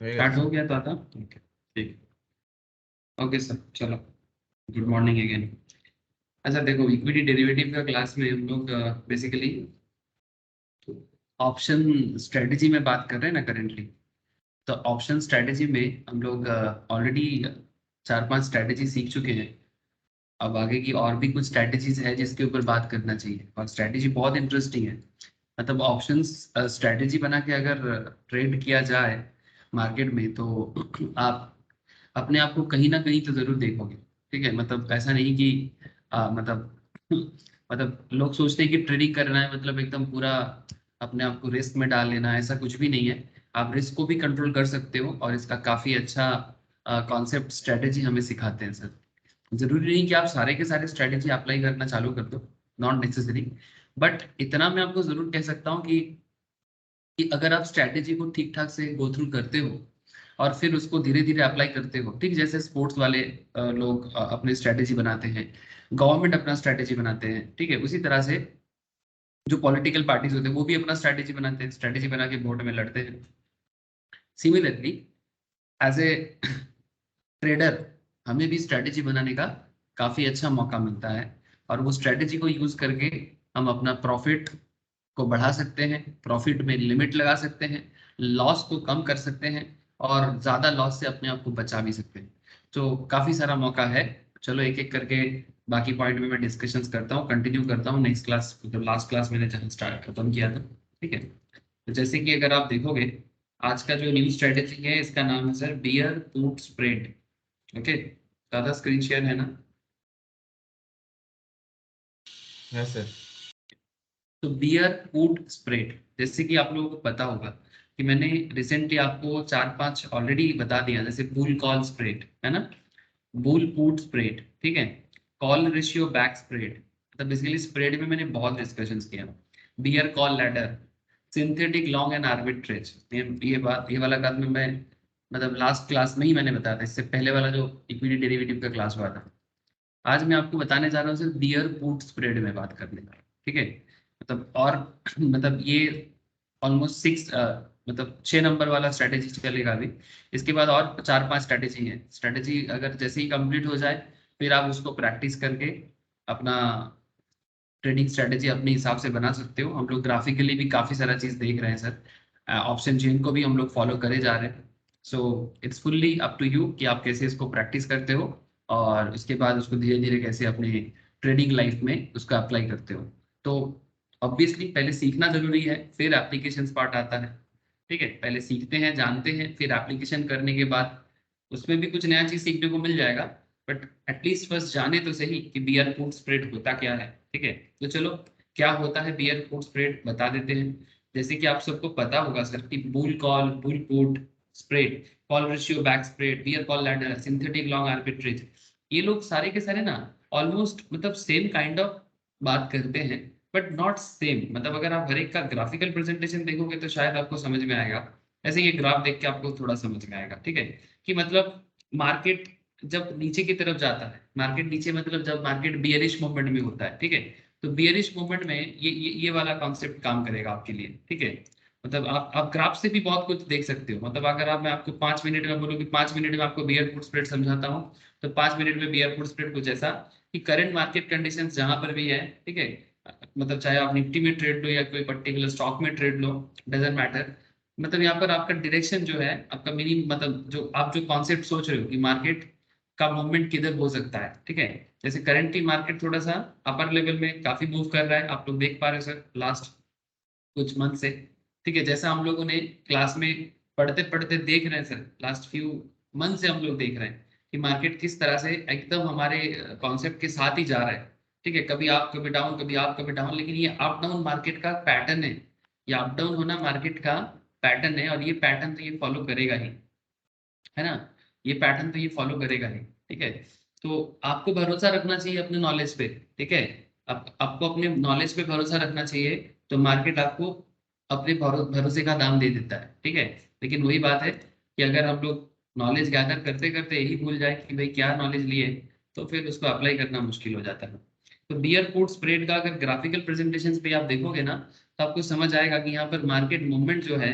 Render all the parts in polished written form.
Start हो गया था ठीक है। ठीक, ओके सर, चलो गुड मॉर्निंग अगेन। अच्छा देखो, इक्विटी डेरिवेटिव का क्लास में हम लोग बेसिकली ऑप्शन स्ट्रेटजी में बात कर रहे हैं ना करेंटली। तो ऑप्शन स्ट्रेटजी में हम लोग ऑलरेडी 4-5 स्ट्रेटजी सीख चुके हैं। अब आगे की और भी कुछ स्ट्रेटजीज है जिसके ऊपर बात करना चाहिए, और स्ट्रेटजी बहुत इंटरेस्टिंग है। मतलब ऑप्शंस स्ट्रेटजी बना के अगर ट्रेड किया जाए मार्केट में, तो आप अपने आप को कहीं ना कहीं तो जरूर देखोगे। ठीक है, मतलब ऐसा नहीं कि मतलब मतलब लोग सोचते हैं कि ट्रेडिंग करना है मतलब एकदम पूरा अपने आप को रिस्क में डाल लेना है, ऐसा कुछ भी नहीं है। आप रिस्क को भी कंट्रोल कर सकते हो, और इसका काफी अच्छा कॉन्सेप्ट स्ट्रेटेजी हमें सिखाते हैं सर। जरूरी नहीं कि आप सारे के सारे स्ट्रेटेजी अप्लाई करना चालू कर दो, नॉट नेसेसरी। बट इतना मैं आपको जरूर कह सकता हूँ कि अगर आप स्ट्रैटेजी को ठीक ठाक से गो थ्रू करते हो और फिर उसको धीरे धीरे अप्लाई करते हो, ठीक जैसे स्पोर्ट्स वाले लोग अपनी स्ट्रैटेजी बनाते हैं, गवर्नमेंट अपना स्ट्रैटेजी बनाते हैं, ठीक है, उसी तरह से जो पॉलिटिकल पार्टीज होते हैं वो भी अपना स्ट्रैटेजी बनाते हैं, स्ट्रैटेजी बना के वोट में लड़ते हैं। सिमिलरली एज ए ट्रेडर हमें भी स्ट्रैटेजी बनाने का काफी अच्छा मौका मिलता है, और वो स्ट्रैटेजी को यूज करके हम अपना प्रॉफिट को बढ़ा सकते हैं, प्रॉफिट में लिमिट लगा सकते हैं, लॉस को कम कर सकते हैं, और ज्यादा लॉस से अपने आप को बचा भी सकते हैं। तो काफी सारा मौका है। चलो एक एक करके बाकी पॉइंट में मैं डिस्कशंस करता हूँ, कंटिन्यू करता हूँ नेक्स्ट क्लास, मतलब लास्ट क्लास मैंने जहाँ स्टार्ट खत्म किया था। ठीक है, तो जैसे कि अगर आप देखोगे, आज का जो न्यू स्ट्रेटेजी है इसका नाम है sir beer put spread. Okay, ज्यादा स्क्रीन शेयर है ना? है सर। तो बियर पुट स्प्रेड, जैसे कि आप लोगों को पता होगा कि मैंने रिसेंटली आपको 4-5 ऑलरेडी बता दिया, जैसे बुल कॉल स्प्रेड है ना, बुल पुट स्प्रेड, ठीक है, कॉल रेशियो बैक स्प्रेड। मतलब बेसिकली स्प्रेड में मैंने बहुत डिस्कशंस किया। Bear call ladder, synthetic long and arbitrage, ये बात, ये वाला बात में मैं मतलब लास्ट क्लास में ही मैंने बताया था, इससे पहले वाला जो इक्विटी डेरिवेटिव का क्लास हुआ था। आज मैं आपको बताने जा रहा हूँ सिर्फ बियर पुट स्प्रेड में बात करने का। ठीक है, मतलब और मतलब ये ऑलमोस्ट 6 मतलब 6 नंबर वाला स्ट्रेटेजी चलेगा अभी। इसके बाद और 4-5 स्ट्रेटेजी है। स्ट्रेटेजी अगर जैसे ही कंप्लीट हो जाए, फिर आप उसको प्रैक्टिस करके अपना ट्रेडिंग स्ट्रेटेजी अपने हिसाब से बना सकते हो। हम लोग ग्राफिकली भी काफी सारा चीज देख रहे हैं सर, ऑप्शन चेन को भी हम लोग फॉलो करे जा रहे हैं। So it's fully up to you कि आप कैसे इसको प्रैक्टिस करते हो, और उसके बाद उसको धीरे धीरे कैसे अपने ट्रेडिंग लाइफ में उसका अप्लाई करते हो। तो ऑब्वियसली पहले सीखना जरूरी है, फिर एप्लीकेशन पार्ट आता है। ठीक है, पहले सीखते हैं, जानते हैं, फिर एप्लीकेशन करने के बाद उसमें भी कुछ नया चीज सीखने को मिल जाएगा। बट एटलीस्ट फर्स्ट जाने तो सही कि बियर फूड स्प्रेड होता क्या है। ठीक है, तो चलो, क्या होता है बियर फूड स्प्रेड बता देते हैं। जैसे कि आप सबको पता होगा सर कि bull call, bull put spread, call ratio back spread, bear call ladder, synthetic long arbitrage, ये लोग सारे के सारे ना ऑलमोस्ट मतलब सेम काइंड ऑफ बात करते हैं, बट नॉट सेम। मतलब अगर आप हर एक का ग्राफिकल प्रेजेंटेशन देखोगे तो शायद आपको समझ में आएगा। ऐसे ये ग्राफ देख के आपको थोड़ा समझ में आएगा। ठीक है, कि मतलब मार्केट जब नीचे की तरफ जाता है, मार्केट नीचे मतलब जब मार्केट बियरिश मूवमेंट में होता है, ठीक है, तो बियरिश मूवमेंट में ये वाला कॉन्सेप्ट काम करेगा आपके लिए। ठीक है, मतलब आप ग्राफ से भी बहुत कुछ देख सकते हो। मतलब अगर आप, मैं आपको 5 मिनट में बोलूँ कि 5 मिनट में आपको बियर पुट स्प्रेड समझाता हूँ, तो 5 मिनट में बियर पुट स्प्रेड कुछ ऐसा कि करंट मार्केट कंडीशंस जहां पर भी है, ठीक है, मतलब चाहे आप निफ्टी में ट्रेड लो या कोई पर्टिकुलर स्टॉक में ट्रेड लो, डजेंट मैटर। मतलब यहाँ पर आपका डायरेक्शन जो है, आपका मिनी मतलब जो आप जो कॉन्सेप्ट सोच रहे हो कि मार्केट का मूवमेंट किधर हो सकता है, ठीक है, जैसे करंटली मार्केट थोड़ा सा अपर लेवल में काफी मूव कर रहा है, आप लोग देख पा रहे हो सर लास्ट कुछ मंथ से। ठीक है, जैसा हम लोगों ने क्लास में पढ़ते पढ़ते देख रहे हैं सर, लास्ट फ्यू मंथ से हम लोग देख रहे हैं कि मार्केट किस तरह से एकदम हमारे कॉन्सेप्ट के साथ ही जा रहा है। ठीक है, कभी आप कभी डाउन, कभी आप कभी डाउन, लेकिन ये अप डाउन मार्केट का पैटर्न है। ये अप डाउन होना मार्केट का पैटर्न है, और ये पैटर्न तो ये फॉलो करेगा ही, है ना, ये पैटर्न तो ये फॉलो करेगा ही। ठीक है, तो आपको भरोसा रखना चाहिए अपने नॉलेज पे। ठीक है, आपको अपने नॉलेज पे भरोसा रखना चाहिए, तो मार्केट आपको अपने भरोसे का दाम दे देता है। ठीक है, लेकिन वही बात है कि अगर हम लोग नॉलेज गैदर करते करते यही भूल जाए कि भाई क्या नॉलेज लिए, तो फिर उसको अप्लाई करना मुश्किल हो जाता है। तो बियर पुट स्प्रेड का अगर ग्राफिकल प्रेजेंटेशन पे आप देखोगे ना, तो आपको समझ आएगा कि यहाँ पर मार्केट मूवमेंट जो है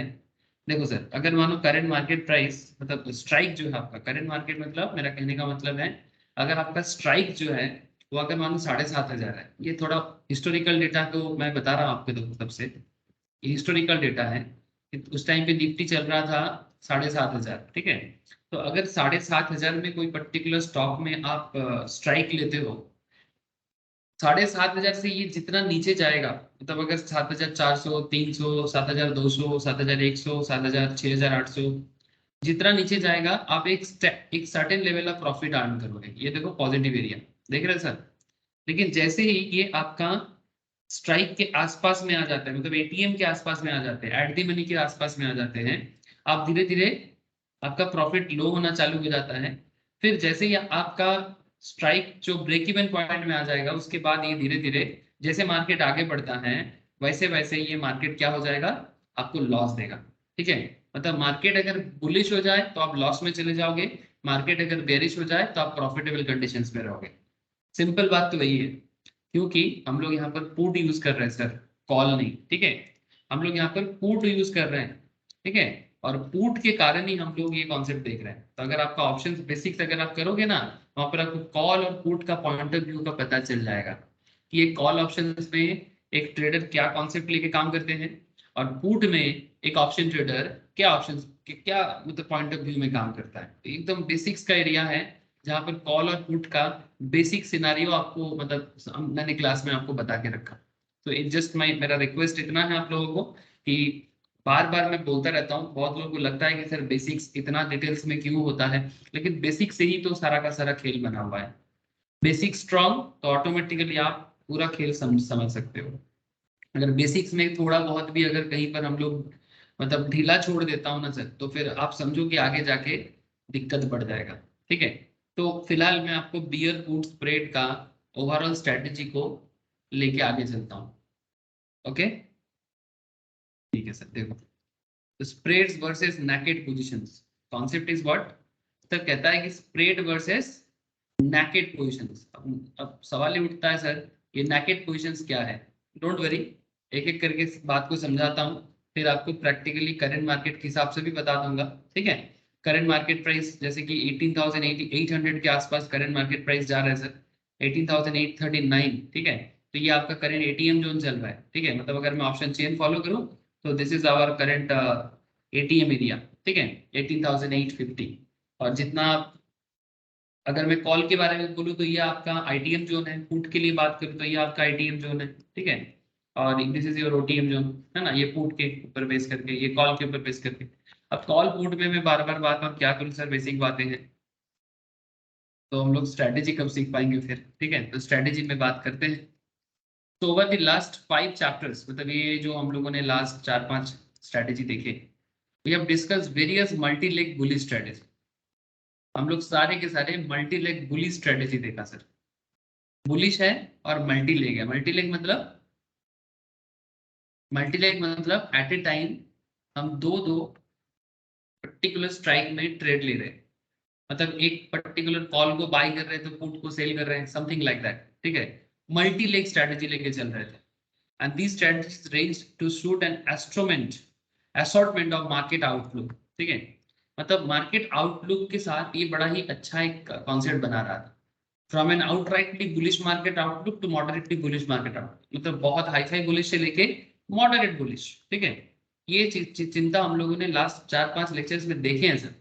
देखो सर, अगर मानो करंट मार्केट प्राइस मतलब स्ट्राइक जो है आपका, करंट मार्केट मतलब मेरा कहने का मतलब है, अगर आपका स्ट्राइक जो है वो अगर मानो 7,500 है, ये थोड़ा हिस्टोरिकल डेटा को मैं बता रहा हूँ आपके तरफ से, ये हिस्टोरिकल डेटा है कि उस टाइम पे निफ्टी चल रहा था 7,500, ठीक है। तो अगर 7,500 में कोई पर्टिकुलर स्टॉक में आप स्ट्राइक लेते हो, 7,500 से ये जितना नीचे जाएगा, मतलब अगर 7,400, 300, 7,200, 7,100, 7,000, 6,800, जितना नीचे जाएगा आप एक certain level of profit earn करोगे। ये देखो पॉजिटिव एरिया, देख रहे हैं सर। लेकिन जैसे ही ये आपका स्ट्राइक के आसपास में आ जाता है, मतलब एटीएम के आसपास में आ जाते हैं, एट दी मनी के आसपास में आ जाते हैं, आप धीरे धीरे आपका प्रॉफिट लो होना चालू हो जाता है। फिर जैसे ही आपका स्ट्राइक जो ब्रेक इवन पॉइंट में आ जाएगा, उसके बाद ये धीरे धीरे जैसे मार्केट आगे बढ़ता है, वैसे वैसे ये मार्केट क्या हो जाएगा, आपको लॉस देगा, ठीक है। मतलब मार्केट अगर बुलिश हो जाए तो आप लॉस में चले जाओगे, मार्केट अगर बेरिश हो जाए तो आप प्रॉफिटेबल कंडीशंस में रहोगे। सिंपल बात तो वही है, क्योंकि हम लोग यहाँ पर पुट यूज कर रहे हैं सर, कॉल नहीं, ठीक है। हम लोग यहाँ पर पुट यूज कर रहे हैं, ठीक है। और पुट के कारण ही हम लोग ये कॉन्सेप्ट देख रहे हैं। तो अगर आपका ऑप्शन बेसिक्स अगर आप करोगे ना, वहां पर आपको कॉल और पुट का पॉइंट ऑफ व्यू का पता चल जाएगा कि ये कॉल ऑप्शन में एक ट्रेडर क्या कॉन्सेप्ट लेके काम करते हैं, और पुट में एक ऑप्शन ट्रेडर क्या ऑप्शन क्या मतलब पॉइंट ऑफ व्यू में काम करता है। तो एकदम बेसिक्स का एरिया है, जहाँ पर कॉल और पुट का बेसिक सिनारियो आपको मतलब मैंने क्लास में आपको बता के रखा। तो इट जस्ट मेरा रिक्वेस्ट इतना है आप लोगों को कि बार बार मैं बोलता रहता हूँ, बहुत लोगों को लगता है कि सर बेसिक्स इतना डिटेल्स में क्यों होता है, लेकिन बेसिक से ही तो सारा का सारा खेल बना हुआ है। बेसिक स्ट्रांग तो ऑटोमेटिकली आप पूरा खेल समझ सकते हो। अगर बेसिक्स में थोड़ा बहुत भी अगर कहीं पर हम लोग मतलब ढीला छोड़ देता हूँ ना सर, तो फिर आप समझो कि आगे जाके दिक्कत बढ़ जाएगा, ठीक है। तो फिलहाल मैं आपको बियर पुट स्प्रेड का ओवरऑल स्ट्रेटेजी को लेके आगे चलता हूँ। ओके, ठीक है सर। देखो, spreads versus naked positions, concept is what, sir कहता है कि स्प्रेड वर्सेस नेकेड पोजीशंस। अब सवाल ये उठता है सर, ये नेकेड पोजीशंस क्या है। डोंट वरी, एक एक करके इस बात को समझाता हूँ, फिर आपको प्रैक्टिकली करंट मार्केट के हिसाब से भी बता दूंगा, ठीक है। करंट मार्केट प्राइस जैसे कि 18,800 के आसपास करंट मार्केट प्राइस जा रहा है सर, 18,839, ठीक है। तो ये आपका करंट एटीएम जोन चल रहा है, ठीक है। मतलब अगर मैं ऑप्शन चेन फॉलो करूँ तो this is our current ATM area, ठीक है, 18,850। और जितना अगर मैं कॉल के बारे में बोलूँ तो ये आपका आईटीएम जोन है, पुट के लिए बात करूँ तो ये आपका आईटीएम जोन है, ठीक है। और this is your OTM zone, है ना, ये पुट के ऊपर बेस करके, ये कॉल के ऊपर बेस करके। अब कॉल पुट में मैं बार बार बात और क्या करूँ सर, बेसिक बातें हैं, तो हम लोग स्ट्रेटेजी कब सीख पाएंगे फिर, ठीक है। तो स्ट्रेटेजी में बात करते हैं। तो ओवर द लास्ट 5 चैप्टर्स, मतलब ये जो हम लोगों ने लास्ट 4-5 स्ट्रेटेजी देखे, we have discuss various multi leg bullish strategy. हम लोग सारे के सारे मल्टी लेग बुलिश स्ट्रेटेजी देखा सर। बुलिश है और मल्टी लेग है। मल्टी लेग मतलब एट ए टाइम हम दो दो पर्टिकुलर स्ट्राइक में ट्रेड ले रहे हैं, मतलब एक पर्टिकुलर कॉल को बाय कर रहे हैं तो पुट को सेल कर रहे हैं, समथिंग लाइक दैट, ठीक है। मल्टी लेग स्ट्रेटेजी लेके चल रहे थे, and these strategies range to suit an assortment of market outlook, ठीक है। मतलब मार्केट आउटलुक के साथ ये बड़ा ही अच्छा एक कॉन्सेप्ट बना रहा था। From an outrightly bullish market outlook to moderately bullish market outlook, मतलब बहुत हाई फाई बुलिश से लेके मॉडरेट बुलिश, ठीक है। ये चिंता हम लोगों ने लास्ट 4-5 लेक्चर्स में देखे हैं सर।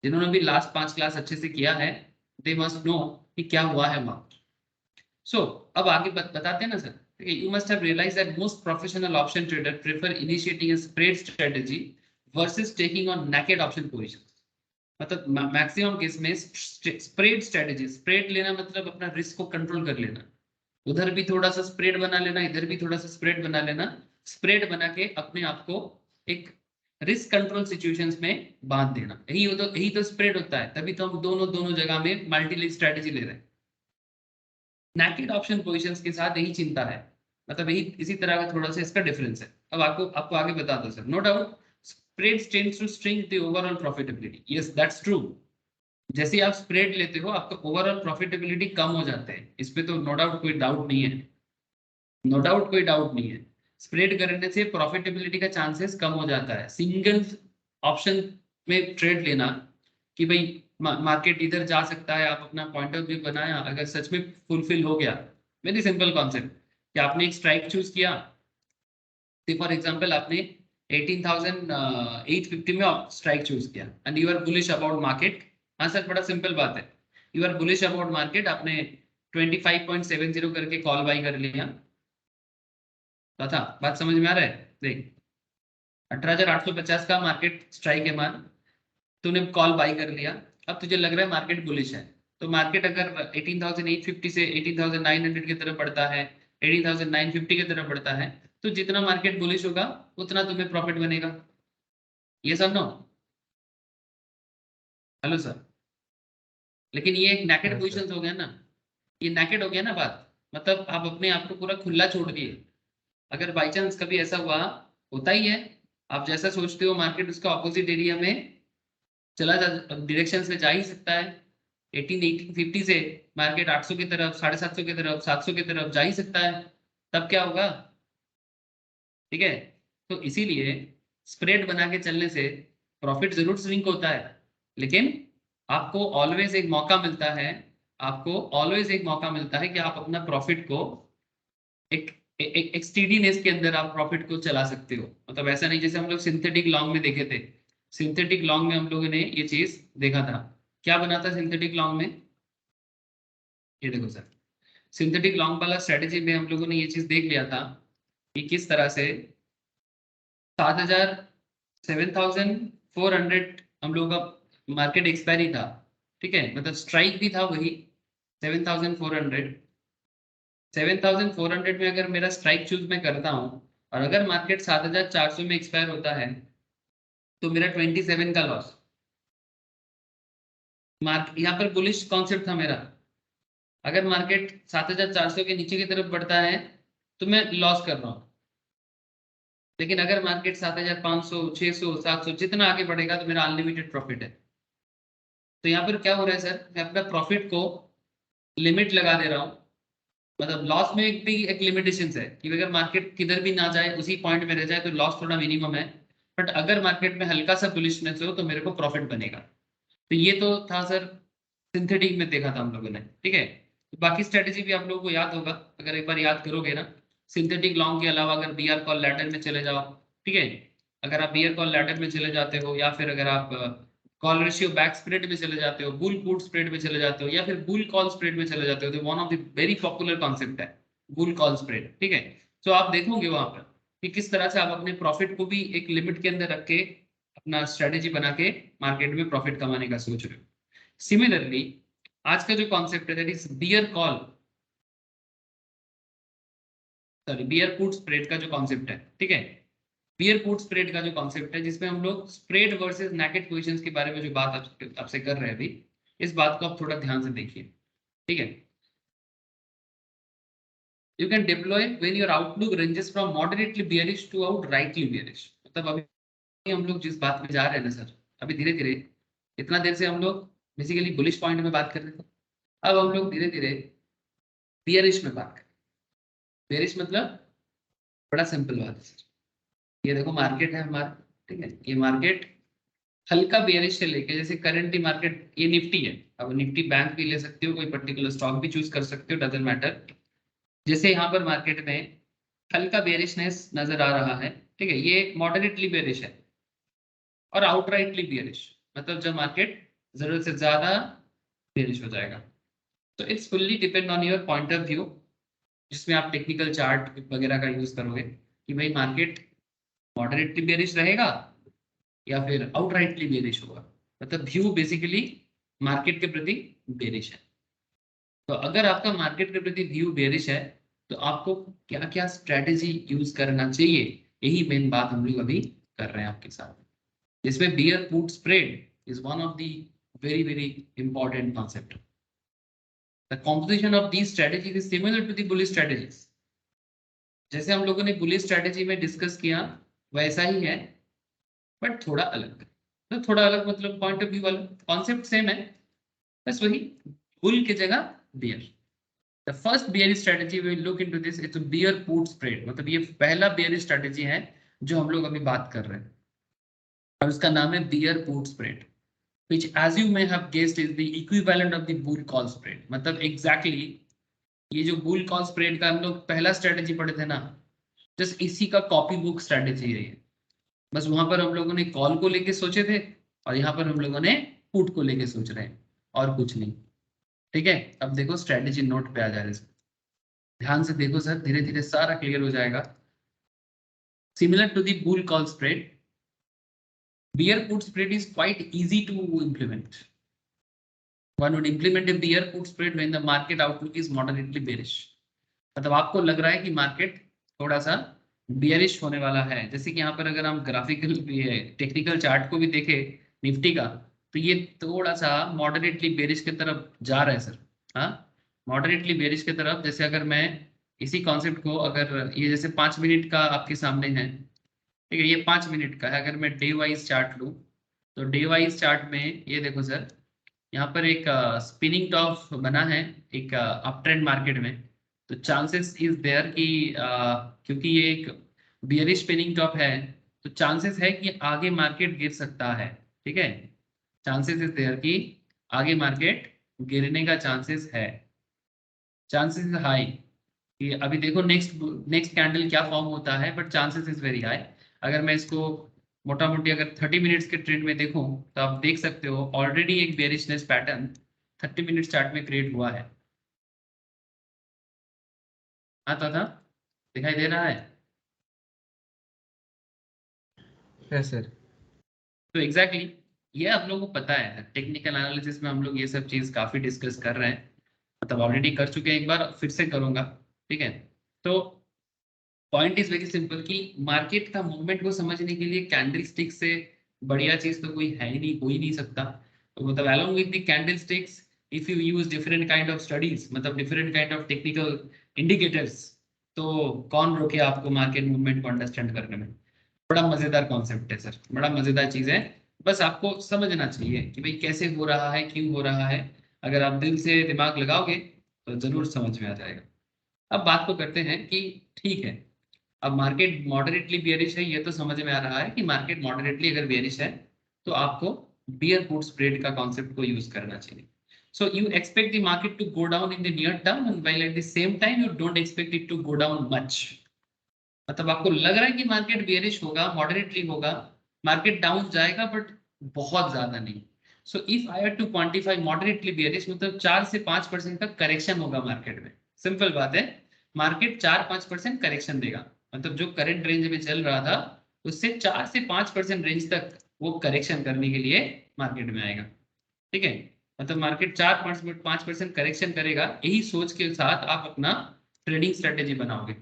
जिन्होंने भी लास्ट 5 क्लास अच्छे से किया है, दे मस्ट नो कि क्या हुआ है वहां। So, अब आगे बताते हैं ना sir. Okay, you must have realized that most professional option trader prefer initiating a spread strategy versus taking on naked option positions. मतलब मैक्सिमम केस में स्प्रेड स्ट्रेटेजी, स्प्रेड लेना मतलब अपना रिस्क को कंट्रोल कर लेना, उधर भी थोड़ा सा स्प्रेड बना लेना, इधर भी थोड़ा सा स्प्रेड बना लेना, स्प्रेड बना के अपने आप को एक रिस्क कंट्रोल सिचुएशंस में बांध देना। यही तो स्प्रेड होता है, तभी तो हम दोनों दोनों जगह में मल्टी लेग स्ट्रेटेजी ले रहे हैं। नेकेड ऑप्शन पोजीशंस के साथ यही चिंता है, मतलब यही इसी तरह का थोड़ा सा इसका डिफरेंस है। अब आपको आगे बता दो sir. No doubt spread tends to string the overall profitability, yes that's true. जैसे ही आप स्प्रेड लेते हो आपका ओवरऑल प्रॉफिटेबिलिटी कम हो जाते हैं, इस पे तो नो डाउट कोई डाउट नहीं है, नो डाउट कोई डाउट नहीं है। स्प्रेड करने से प्रॉफिटेबिलिटी का चांसेस कम हो जाता है। सिंगल ऑप्शन में ट्रेड लेना कि भाई मार्केट इधर जा सकता है, आप अपना पॉइंट ऑफ व्यू बनाया, अगर सच में फुलफिल हो गया, वेरी सिंपल कॉन्सेप्ट कि आपने एक स्ट्राइक चूज किया, फॉर एग्जांपल आपने 18,850 में स्ट्राइक चूज किया and you are bullish about market. हाँ सर, बड़ा सिंपल बात है, you are bullish about market, आपने 25.70 करके कॉल बाई कर लिया। था बात समझ में आ रहा है? देख, 18,850 का मार्केट स्ट्राइक है मान, तूने कॉल बाई कर लिया, अब तुझे लग रहा है मार्केट बुलिश है, तो मार्केट अगर 18,850 से 18,900 की तरफ बढ़ता है, 18,950 की तरफ बढ़ता है, तो जितना मार्केट बुलिश होगा उतना तुम्हें प्रॉफिट बनेगा। ये सब नो? Hello sir. लेकिन ये एक नेकेड हाँ सर। पोजिशन हो गया ना, ये नेकेड हो गया ना बात, मतलब आप अपने आप को पूरा खुला छोड़ दिए। अगर बाई चांस कभी ऐसा हुआ, होता ही है, आप जैसा सोचते हो मार्केट उसका ऑपोजिट एरिया में चला जा, डायरेक्शन से जा ही सकता है। 1850 से मार्केट 800 की तरफ, 750 की तरफ, 700 की तरफ जा ही सकता है, तब क्या होगा? ठीक है, तो इसीलिए स्प्रेड बना के चलने से प्रॉफिट जरूर स्विंग होता है, लेकिन आपको ऑलवेज एक मौका मिलता है, आपको ऑलवेज एक मौका मिलता है कि आप अपना प्रॉफिट को एक एक स्टीडीनेस के अंदर आप प्रॉफिट को चला सकते हो। मतलब ऐसा नहीं जैसे हम लोग सिंथेटिक लॉन्ग में देखे थे, सिंथेटिक लॉन्ग में हम लोगों ने ये चीज देखा था। क्या बना था सिंथेटिक लॉन्ग में? ये देखो सर, सिंथेटिक लॉन्ग वाला स्ट्रेटेजी में हम लोगों ने ये चीज देख लिया था कि किस तरह से 7,000 7,400 हम लोगों का मार्केट एक्सपायरी था। ठीक है, मतलब स्ट्राइक भी था वही 7,400। 7,400 में अगर मेरा स्ट्राइक चूज मैं करता हूँ और अगर मार्केट 7,400 में एक्सपायर होता है, तो मेरा 27 का लॉस। मार्क यहाँ पर बुलिश कॉन्सेप्ट था मेरा, अगर मार्केट 7,400 के नीचे की तरफ बढ़ता है तो मैं लॉस कर रहा हूँ, लेकिन अगर मार्केट 7,500, 600, 700 जितना आगे बढ़ेगा तो मेरा अनलिमिटेड प्रॉफिट है। तो यहाँ पर क्या हो रहा है सर, मैं अपना प्रॉफिट को लिमिट लगा दे रहा हूँ। मतलब लॉस में भी एक लिमिटेशन है कि अगर मार्केट किधर भी ना जाए, उसी पॉइंट में रह जाए, तो लॉस थोड़ा मिनिमम है, बट अगर मार्केट में हल्का सा बुलिशनेस हो तो मेरे को प्रॉफिट बनेगा। तो ये तो था सर, सिंथेटिक में देखा था हम लोगों ने। ठीक है, तो बाकी स्ट्रेटेजी भी आप लोगों को याद होगा, अगर एक बार याद करोगे ना, सिंथेटिक लॉन्ग के अलावा अगर बीआर कॉल लैडर में चले जाओ, ठीक है, अगर आप बीआर कॉल लैडर में चले जाते हो, या फिर अगर आप कॉल रेशियो बैक स्प्रेड में चले जाते हो, बुल पुट स्प्रेड में चले जाते हो, या फिर बुल कॉल स्प्रेड में चले जाते हो, तो one of the very popular concept है बुल कॉल स्प्रेड। ठीक है, तो आप देखोगे वहां पर कि किस तरह से आप अपने प्रॉफिट को भी एक लिमिट के अंदर रख के अपना स्ट्रेटेजी बना के मार्केट में प्रॉफिट कमाने का सोच रहे हो। सिमिलरली आज का जो कॉन्सेप्ट है that is bear call, sorry bear put spread का जो कॉन्सेप्ट है, ठीक है, बियर पुट स्प्रेड का जो कॉन्सेप्ट है, जिसमें हम लोग स्प्रेड वर्सेस नेकेड पोजीशंस के बारे में जो बात आपसे कर रहे हैं अभी, इस बात को आप थोड़ा ध्यान से देखिए। ठीक है, you can deploy when your outlook ranges from moderately bearish to outrightly bearish. मतलब अभी हम लोग जिस बात में जा रहे हैं ना सर, अभी धीरे धीरे, इतना देर से हम लोग बेसिकली बुलिश पॉइंट में बात कर रहे थे, अब हम लोग धीरे धीरे बियरिश में बात करें। बियरिश मतलब बड़ा सिंपल बात है सर, ये देखो मार्केट है हमारा, ठीक है, ये मार्केट हल्का बेयरिश से लेके, जैसे करंटली मार्केट ये निफ्टी है, अब निफ्टी बैंक भी ले सकते हो, कोई पर्टिकुलर स्टॉक भी चूज कर सकते हो, डजेंट मैटर। जैसे यहाँ पर मार्केट में हल्का बेयरिशनेस नजर आ रहा है, ठीक है, ये मॉडरेटली बेयरिश है, और आउटराइटली बेयरिश मतलब जब मार्केट जरूरत से ज्यादा बेयरिश हो जाएगा। तो it's fully depend on your point of view, जिसमें आप टेक्निकल चार्ट वगैरह का यूज करोगे कि भाई मार्केट मॉडरेटली बेयरिश रहेगा या फिर आउटराइटली बेरिश होगा। मतलब व्यू बेसिकली मार्केट के प्रति बेरिश है। तो अगर आपका मार्केट के प्रति व्यू बेरिश है, तो आपको क्या क्या स्ट्रेटेजी यूज करना चाहिए, यही मेन बात हम लोग अभी कर रहे हैं आपके साथ, जिसमें bear put spread is one of the very very important concept. The composition of the strategy is similar to the bullish strategies. जैसे हम लोगों ने बुलिश स्ट्रेटेजी में डिस्कस किया वैसा ही है, बट थोड़ा अलग। तो थोड़ा अलग मतलब पॉइंट ऑफ व्यू वाला, कॉन्सेप्ट सेम है, बस वही बुल की जगह bear. The first bear strategy we look into this, it's bear put spread. मतलब ये पहला बियर स्ट्रेटेजी है जो हम लोग अभी बात कर रहे हैं। और उसका नाम है beer put spread, which as you may have guessed is the equivalent of the bull call spread। मतलब exactly ये जो bull call spread का हम लोग पहला स्ट्रेटेजी पढ़े थे ना, जस्ट इसी का कॉपी बुक स्ट्रेटेजी है ये। बस वहां पर हम लोगों ने कॉल को लेके सोचे थे और यहाँ पर हम लोगों ने पुट को लेके सोच रहे हैं, और कुछ नहीं। ठीक है, अब देखो स्ट्रेटेजी नोट पे आ जा रहे हैं। ध्यान से देखो सर, धीरे धीरे सारा क्लियर हो जाएगा। Similar to the bull call spread, bear put spread is quite easy to implement। One would implement a bear put spread when the market outlook is moderately bearish। मतलब आपको लग रहा है कि मार्केट थोड़ा सा बियरिश होने वाला है। जैसे कि यहाँ पर अगर हम ग्राफिकल टेक्निकल चार्ट को भी देखें निफ्टी का, तो ये थोड़ा सा मॉडरेटली बेरिश की तरफ जा रहा है सर। हाँ, मॉडरेटली बेरिश की तरफ। जैसे अगर मैं इसी कॉन्सेप्ट को, अगर ये जैसे 5 मिनट का आपके सामने है, ठीक है, ये 5 मिनट का है, अगर मैं डे वाइज चार्ट लूँ तो डे वाइज चार्ट में ये देखो सर, यहाँ पर एक स्पिनिंग टॉप बना है एक अप ट्रेंड मार्केट में। तो चांसेस इज देयर कि क्योंकि ये एक बियरिश स्पिनिंग टॉप है, तो चांसेस है कि आगे मार्केट गिर सकता है। ठीक है, चांसेस इज देयर कि आगे मार्केट गिरने का चांसेस है, चांसेस इज हाई। कि अभी देखो नेक्स्ट नेक्स्ट कैंडल क्या फॉर्म होता है, but chances is very high. अगर मैं इसको मोटा मोटी अगर 30 मिनट्स के ट्रेंड में देखूं, तो आप देख सकते हो ऑलरेडी एक बेरिशनेस पैटर्न 30 मिनट चार्ट में क्रिएट हुआ है। आता था, दिखाई दे रहा है? Yes sir. तो एग्जैक्टली ये आप लोगों को पता है, टेक्निकल एनालिसिस में हम लोग ये सब चीज काफी डिस्कस कर रहे हैं, मतलब ऑलरेडी कर चुके हैं, एक बार फिर से करूंगा। ठीक है, तो पॉइंट इज वेरी सिंपल कि मार्केट का मूवमेंट को समझने के लिए कैंडल स्टिक से बढ़िया चीज तो कोई है ही नहीं, हो ही नहीं सकता। तो मतलब along with the candle sticks, if you use different kind of studies, मतलब different kind of technical indicators, तो कौन रोके आपको मार्केट मूवमेंट को अंडरस्टैंड करने में। बड़ा मजेदार कॉन्सेप्ट है सर, बड़ा मजेदार चीज है। बस आपको समझना चाहिए कि भाई कैसे हो रहा है, क्यों हो रहा है। अगर आप दिल से दिमाग लगाओगे तो जरूर समझ में आ जाएगा। अब बात को करते हैं कि ठीक है, अब मार्केट मॉडरेटली बियरिश है, ये तो समझ में आ रहा है कि मार्केट मॉडरेटली अगर बियरिश है तो आपको बियर पुट स्प्रेड का कॉन्सेप्ट को यूज करना चाहिए। So you expect the market to go down in the near term and while at the same time you don't expect it to go down much. मतलब आपको लग रहा है कि मार्केट बियरिश होगा, मॉडरेटली होगा, मार्केट डाउन जाएगा, but बहुत ज्यादा नहीं। So if I have to quantify moderately bearish, मतलब 4 से 5% का करेक्शन होगा मार्केट में। सिंपल बात है, मार्केट 4-5% करेक्शन देगा। मतलब जो करंट रेंज में चल रहा था उससे 4 से 5% रेंज तक वो करेक्शन करने के लिए मार्केट में आएगा। ठीक है, मतलब मार्केट 4-5% करेक्शन करेगा, यही सोच के साथ आप अपना ट्रेडिंग स्ट्रेटेजी बनाओगे।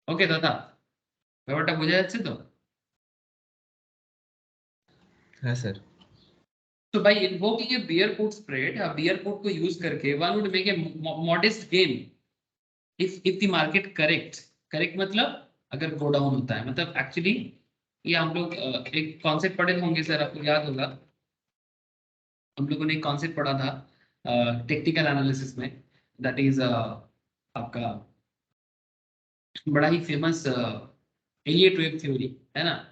ओके दादा, ব্যাপারটা বোঝা যাচ্ছে তো? हाँ सर। तो by invoking a bear put spread, a bear put को यूज करके one would make a modest gain if the market correct मतलब अगर गो डाउन होता है, मतलब एक्चुअली ये हम लोग एक कॉन्सेप्ट पढ़े होंगे सर, आपको याद होगा हम लोगों ने एक कॉन्सेप्ट पढ़ा था टेक्निकल एनालिसिस में, दैट इज आपका बड़ा ही फेमस एलियट वेव थ्योरी है ना।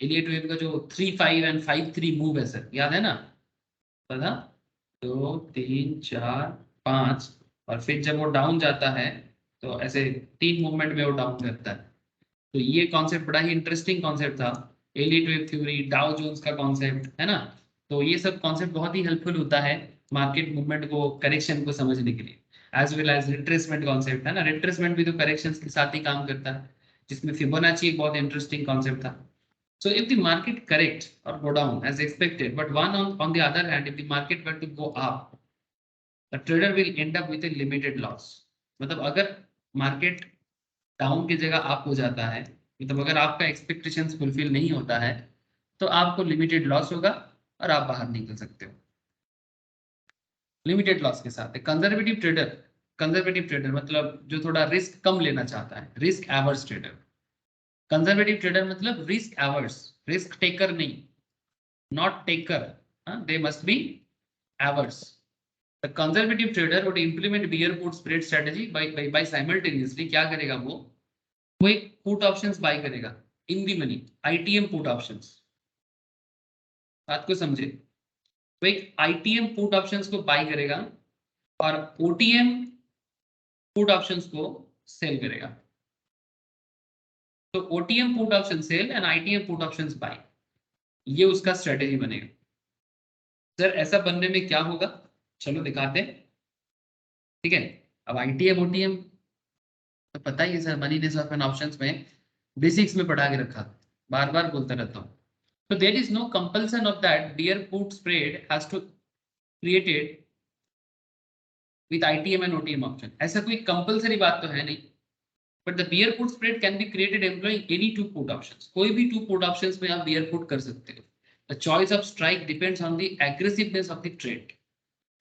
एलियट वेव का जो 3-5 एंड 5-3 मूव है सर, याद है ना? पता, 2-3-4-5, और फिर जब वो डाउन जाता है तो ऐसे 3 मूवमेंट में वो डाउन करता है। तो ये कॉन्सेप्ट बड़ा ही इंटरेस्टिंग कॉन्सेप्ट था, Elliott wave theory, Dow Jones का कॉन्सेप्ट है ना। तो ये सब कॉन्सेप्ट बहुत ही हेल्पफुल होता है मार्केट मूवमेंट को, करेक्शन को समझने के लिए। As well as retracement concept है ना, रिट्रेसमेंट भी तो करेक्शन के साथ ही काम करता है, जिसमें फिबोनाची एक बहुत इंटरेस्टिंग कॉन्सेप्ट था। So if the market correct or go down as expected, but on the other hand, if the market were to go up, the trader will end up with a limited loss। मतलब अगर market down की जगह up हो जाता है, मतलब अगर आपका एक्सपेक्टेशंस फुलफिल नहीं होता है, तो आपको लिमिटेड लॉस होगा और आप बाहर निकल सकते हो लिमिटेड लॉस के साथ। कंजर्वेटिव ट्रेडर मतलब जो थोड़ा रिस्क कम लेना चाहता है, risk averse trader. Conservative trader मतलब रिस्क एवर्स, रिस्क टेकर नहीं, not taker, they must be averse। The conservative trader would implement bear put spread strategy by simultaneously क्या करेगा वो एक put options buy करेगा in the money, ITM put options। बात को समझे। तो एक आईटीएम पुट ऑप्शंस को बाय करेगा और ओटीएम पुट ऑप्शंस को सेल करेगा। तो OTM put option sell and ITM put options buy, ये उसका स्ट्रेटेजी बनेगा। सर ऐसा बनने में क्या होगा, चलो दिखाते हैं। ठीक है, अब आईटीएम ओटीएम तो पता ही है sir, moneyness of an options में बेसिक्स में पढ़ा के रखा, बार बार बोलता रहता हूँ। So there is no compulsion of that bear put spread has to created with ITM and OTM option. ऐसा कोई compulsory बात तो है नहीं, but the bear put spread can be created employing any two put options. कोई भी two put options में आप bear put कर सकते हो. The choice of strike depends on the aggressiveness of the trade.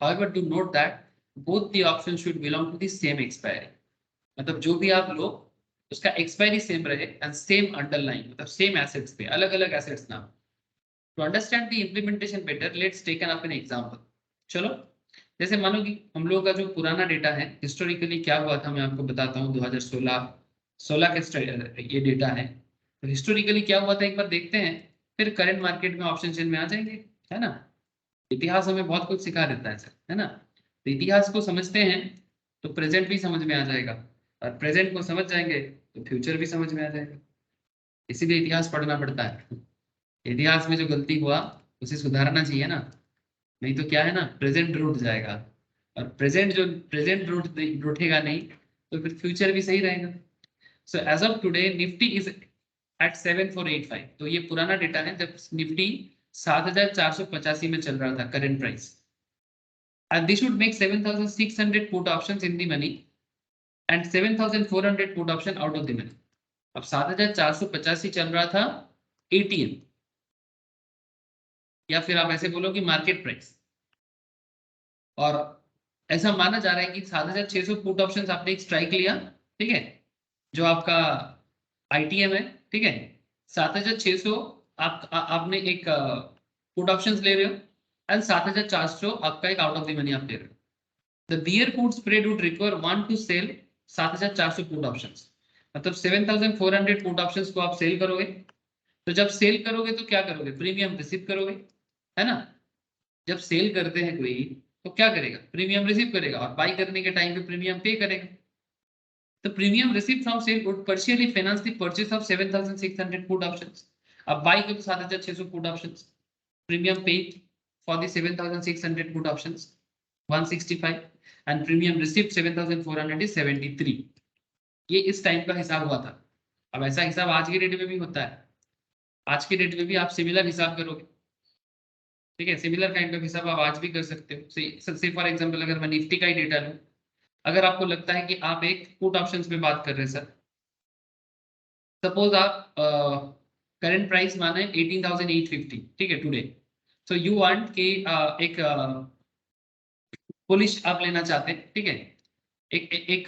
However, do note that both the options should belong to the same expiry. मतलब जो भी आप लो उसका एक्सपायरी सेम रहे एंड सेम अंडरलाइन, मतलब सेम एसेट्स पे, अलग अलग एसेट्स ना। To understand the implementation better, let's take up an example. चलो, जैसे मानो कि हम लोगों का जो पुराना डेटा है, हिस्टोरिकली क्या हुआ था मैं आपको बताता हूँ। 2016 के ये डेटा है, तो हिस्टोरिकली क्या हुआ था एक बार देखते हैं, फिर करंट मार्केट में ऑप्शन चेन में आ जाएंगे, है ना। इतिहास हमें बहुत कुछ सिखा देता है सर, है ना। तो इतिहास को समझते हैं तो प्रेजेंट भी समझ में आ जाएगा, और प्रेजेंट को समझ जाएंगे तो फ्यूचर भी समझ में आ जाएगा। इसीलिए इतिहास पढ़ना पड़ता है। इतिहास में जो गलती हुआ उसे सुधारना चाहिए ना, नहीं तो क्या है ना, प्रेजेंट रूठ जाएगा, और प्रेजेंट रूठेगा नहीं तो फिर फ्यूचर भी सही रहेगा। So as of today Nifty is at 7485। तो ये पुराना डेटा है जब निफ्टी 7485 में चल रहा था current price, and this should make 7600 put options in the money and 7400 put option out of the money. अब 7485 चल रहा था एटीएम, या फिर आप ऐसे बोलो कि मार्केट प्राइस, और ऐसा माना जा रहा है कि 7600 पुट ऑप्शंस आपने एक स्ट्राइक लिया, ठीक है, जो आपका आईटीएम है, ठीक है। 7600 आपने एक पुट ऑप्शंस ले रहे हो, एंड 7400 आपका एक आउट ऑफ द मनी आप ले रहे हो। The bear put spread would require 1 to sell 7400 put options, मतलब 7400 पुट ऑप्शंस को आप सेल करोगे। तो जब सेल करोगे तो क्या करोगे, प्रीमियम रिसीव करोगे, है ना। जब सेल करते हैं कोई तो क्या करेगा, प्रीमियम रिसीव करेगा, और बाई करने के टाइम पे प्रीमियम पे करेगा। तो premium receive from sell would partially finance the purchase of 7600 put options. अब बाई करो 7600 put options, premium paid for the 7600 put options 165 and premium received 7400 is 73। ये इस टाइम का हिसाब हुआ था। अब ऐसा हिसाब आज के डेट में भी होता है, आज के डेट में भी आप सिमिलर हिसाब करोगे, ठीक है, सिमिलर काइंड ऑफ हिसाब आप आज भी कर सकते हो। से फॉर एग्जांपल अगर मैं निफ्टी का ही डेटा लूं, अगर आपको लगता है कि आप एक पुट ऑप्शंस में बात कर रहे हैं सर, सपोज आप करंट प्राइस माने 18,850, ठीक है, टुडे। सो यू वांट कि एक बुलिश आप लेना चाहते हैं, ठीक है, एक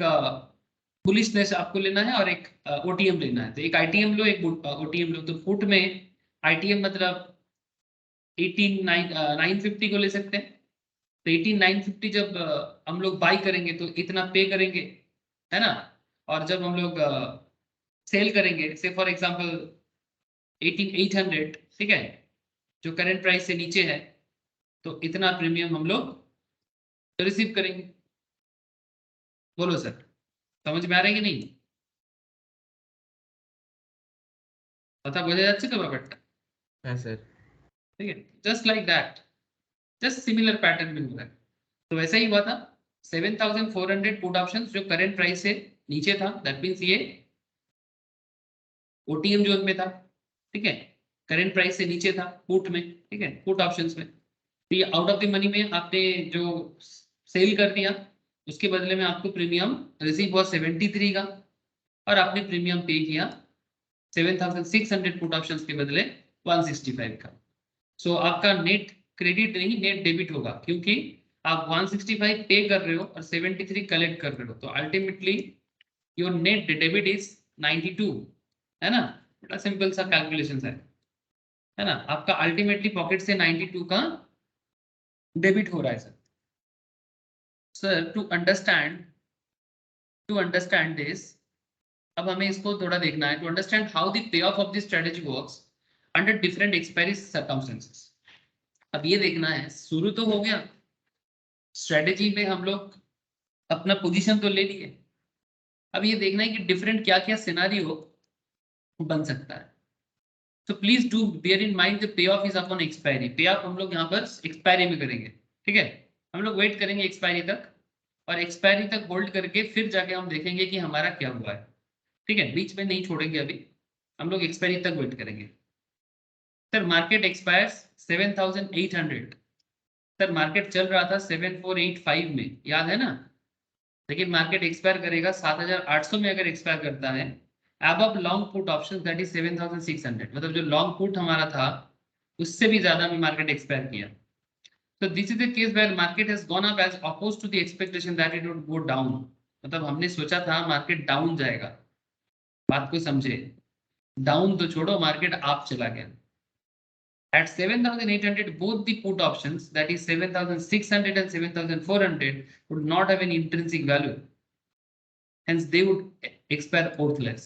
बुलिशनेस आपको लेना है और एक ओटीएम लेना है। तो एक आईटीएम लो, एक ओटीएम लो। तो पुट में आईटीएम मतलब 18,950 को ले सकते हैं। तो 18,950 जब हम लोग बाई करेंगे तो इतना पे करेंगे, है ना। और जब हम लोग सेल करेंगे, से फॉर एग्जांपल 18,800, ठीक है, जो करंट प्राइस से नीचे है, तो इतना प्रीमियम हम लोग रिसीव करेंगे। बोलो सर, समझ में आ रहा है कि नहीं, কথা বোঝা যাচ্ছে তো ব্যাপারটা? हाँ सर। ठीक है, just like that, just similar pattern में हुआ है। तो वैसा ही हुआ था, 7400 पुट ऑप्शन जो करंट प्राइस से नीचे था, दैट मींस ये ओटीएम जोन में था, ठीक है, करंट प्राइस से नीचे था पुट में, ठीक है, पुट ऑप्शंस में। तो ये आउट ऑफ द मनी में आपने जो सेल कर दिया, उसके बदले में आपको प्रीमियम रिसीव हुआ 73 का, और आपने प्रीमियम पे किया 7600 पुट ऑप्शंस के बदले 165 का। सो आपका नेट क्रेडिट नहीं, नेट डेबिट होगा, क्योंकि आप 165 पे कर रहे हो और 73 कलेक्ट कर रहे हो। तो ultimately your net debit is 92, है ना। बड़ा सिंपल सा कैलकुलेशन है ना। आपका अल्टीमेटली पॉकेट से 92 का डेबिट हो रहा है sir. Sir to understand this, अब हमें इसको थोड़ा देखना है, to understand how the pay off the strategy works under different expiry circumstances. अब ये देखना है, शुरू तो हो गया, स्ट्रेटेजी में हम लोग अपना पोजीशन तो ले लिए, अब ये देखना है कि डिफरेंट क्या क्या सिनारियो बन सकता है। तो please do bear in mind the pay off is upon expiry. Pay off हम लोग यहाँ पर एक्सपायरी में करेंगे, ठीक है। हम लोग वेट करेंगे एक्सपायरी तक, और एक्सपायरी तक होल्ड करके फिर जाके हम देखेंगे कि हमारा क्या हुआ है, ठीक है। बीच में नहीं छोड़ेंगे अभी, हम लोग एक्सपायरी तक वेट करेंगे। Sir market expires 7800, sir market चल रहा था 7485 में, याद है ना। लेकिन मार्केट एक्सपायर करेगा 7800 में, अगर एक्सपायर करता है अब long put option that is 7600, मतलब जो लॉन्ग पुट हमारा था उससे भी ज्यादा में मार्केट एक्सपायर किया। तो this is the case where market has gone up as oppose to the expectation that it would go down. मतलब हमने सोचा था मार्केट डाउन जाएगा, बात को समझे, डाउन तो छोड़ो, मार्केट आप चला गया। At 7800, both the put options, that is 7600 and 7400, would not have an intrinsic value. Hence, they would expire worthless.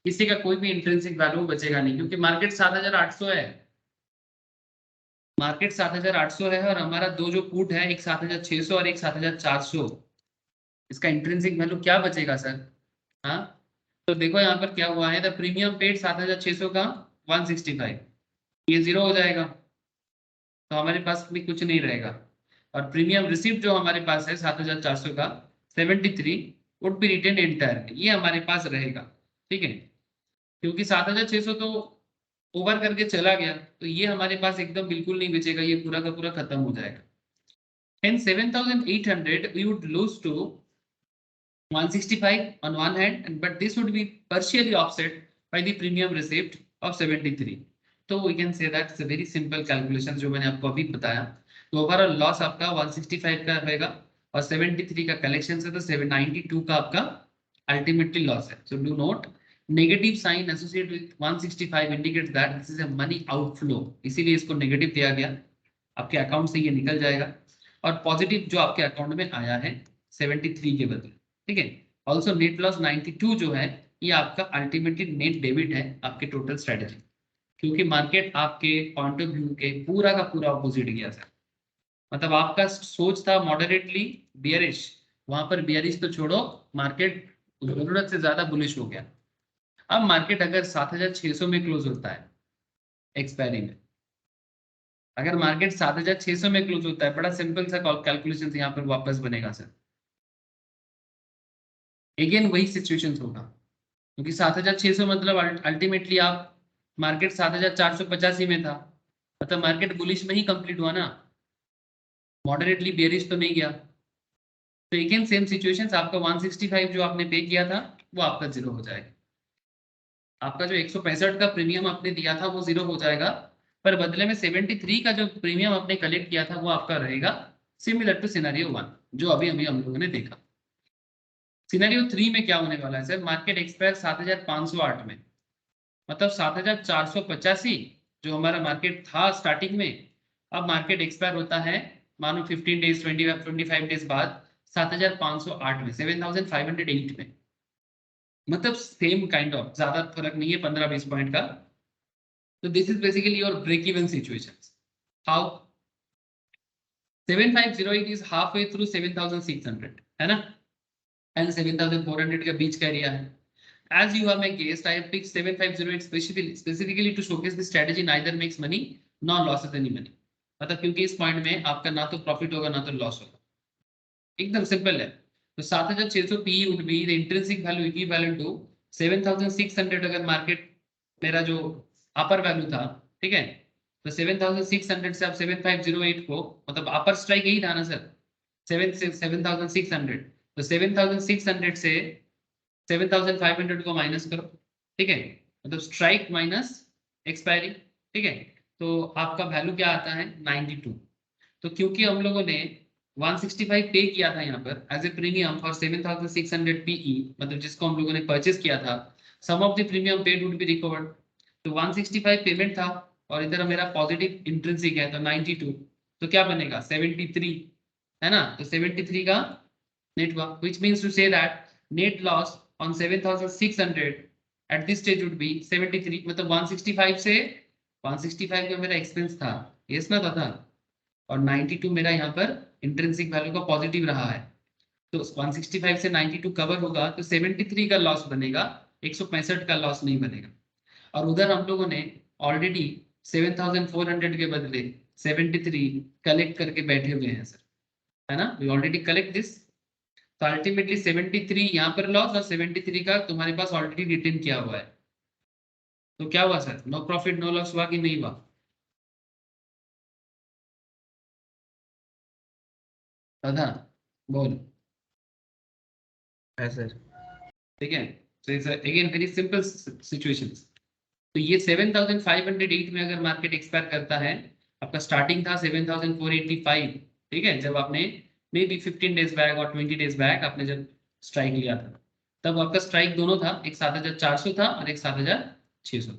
किसी का कोई भी इंट्रिंसिक वैल्यू बचेगा नहीं, क्योंकि मार्केट 7800 है, मार्केट 7800 है, और हमारा दो जो पुट है, एक 7600 और एक 7400, इसका इंट्रिंसिक वैल्यू क्या बचेगा सर? हाँ, तो देखो यहाँ पर क्या हुआ है, द प्रीमियम पेड 7600 का 165, ये जीरो हो जाएगा, तो हमारे पास भी कुछ नहीं रहेगा। और प्रीमियम रिसिप्ट जो हमारे पास है 7400 का 73 वुड बी रिटेन एंटायर, ये हमारे पास रहेगा, ठीक है। क्योंकि 7600 तो ओवर करके चला गया, तो ये हमारे पास एकदम बिल्कुल नहीं बचेगा, ये पूरा का पूरा खत्म हो जाएगा। Hence 7800 we would lose to 165 on one hand, but this would be partially offset by the premium receipt of 73. तो we can say that it's a very simple calculation जो मैंने आपको अभी बताया। तो ओवरऑल लॉस आपका 165 का रहेगा, और 73 का कलेक्शन से तो 792 का आपका अल्टीमेटली लॉस है। So do note, negative sign associated with 165 indicates that this is a money outflow, इसीलिए इसको नेगेटिव दिया गया, आपके अकाउंट से ये निकल जाएगा। और पॉजिटिव जो आपके अकाउंट में आया है 73 के बदले, ठीक है। ऑल्सो नेट लॉस 92 जो है, ये आपका अल्टीमेटली नेट डेबिट है आपके टोटल स्ट्रेटेजी, क्योंकि मार्केट आपके पॉइंट ऑफ व्यू के पूरा का पूरा ऑपोजिट गया सर। मतलब आपका सोच था मॉडरेटली बियरिश, वहां पर बियरिश तो छोड़ो, मार्केट जरूरत से ज्यादा बुलिश हो गया। अब मार्केट अगर 7600 में क्लोज होता है एक्सपायरी में, अगर मार्केट 7600 में क्लोज होता है, बड़ा सिंपल सा कैलकुलेशन यहाँ पर वापस बनेगा सर। अगेन वही सिचुएशन होगा, क्योंकि 7600 मतलब अल्टीमेटली आप, मार्केट 7485 में था, मतलब मार्केट बुलिश में ही कंप्लीट हुआ ना, मॉडरेटली बेरिश तो नहीं गया। तो अगेन सेम सिचुएशंस, आपका 165 जो आपने पे किया था वो आपका जीरो हो जाएगा, आपका जो 165 का प्रीमियम आपने दिया था वो जीरो हो जाएगा, पर बदले में 73 का जो प्रीमियम आपने कलेक्ट किया था वो आपका रहेगा, सिमिलर टू सिनेरियो 1 जो अभी अभी हम लोगों ने देखा। सिनेरियो 3 में क्या होने वाला है सर, मार्केट एक्सपायर 7508 में, मतलब 7485 जो हमारा मार्केट था स्टार्टिंग में, अब मार्केट एक्सपायर होता है मानो 15 डेज 25 डेज बाद 7508 में, 7508 में, मतलब सेम काइंड ऑफ, ज्यादा फर्क नहीं है 15-20 पॉइंट का। तो this is basically your break even situations. How 7508 is half way through 7600, है ना, एंड 7400 के बीच का एरिया है। As you are my guest, I have picked 7508 specifically to showcase the strategy neither makes money nor loses any money. मतलब क्योंकि इस point में आपका ना तो प्रॉफिट होगा ना तो लॉस होगा, एकदम सिंपल है। तो 7600 P would be the intrinsic value equivalent to 7600 अगर मार्केट मेरा जो अपर वैल्यू था, ठीक है। तो 7600 से आप 7508 को, मतलब अपर स्ट्राइक यही था ना सर, 7600, तो 7600 से 7500 को माइनस करो, ठीक है, मतलब स्ट्राइक माइनस एक्सपायरी, ठीक है। तो आपका वैल्यू क्या आता है 92। तो क्योंकि हम लोगों ने 165 पे किया था यहाँ पर as a premium for 7600 PE, मतलब जिसको हम लोगों ने परचेस किया था, some of the premium paid would be recovered. तो 165 पेमेंट था, और इधर मेरा पॉजिटिव इंट्रिंसिक है तो 92, तो क्या बनेगा 73, है ना। तो 73 का नेट हुआ, which means to say that net loss on 7600 at this stage would be 73, मतलब 165 से 165 का मेरा एक्सपेंस था, यस ना था और 92 मेरा यहाँ पर इंट्रिंसिक वैल्यू का पॉजिटिव रहा है, तो 165 से 92 कवर होगा तो 73 का लॉस बनेगा, 165 का लॉस नहीं बनेगा। और उधर हम लोगों ने ऑलरेडी 7400 के बदले 73 कलेक्ट करके बैठे हुए हैं सर, है ना, वी ऑलरेडी कलेक्ट दिस। तो अल्टीमेटली 73 यहाँ पर लॉस और 73 का तुम्हारे पास ऑलरेडी रिटर्न किया हुआ है, तो क्या हुआ sir, no profit no loss हुआ कि नहीं हुआ? राधा बोल। है सर। ठीक है, तो it's again very simple situations. तो ये 7508 में अगर मार्केट एक्सपायर करता है, आपका स्टार्टिंग था 7485, ठीक है, जब आपने मे बी 15 डेज बैक और 20 डेज बैक आपने जब स्ट्राइक लिया था, तब आपका स्ट्राइक दोनों था, एक 7400 था और एक 7600 था।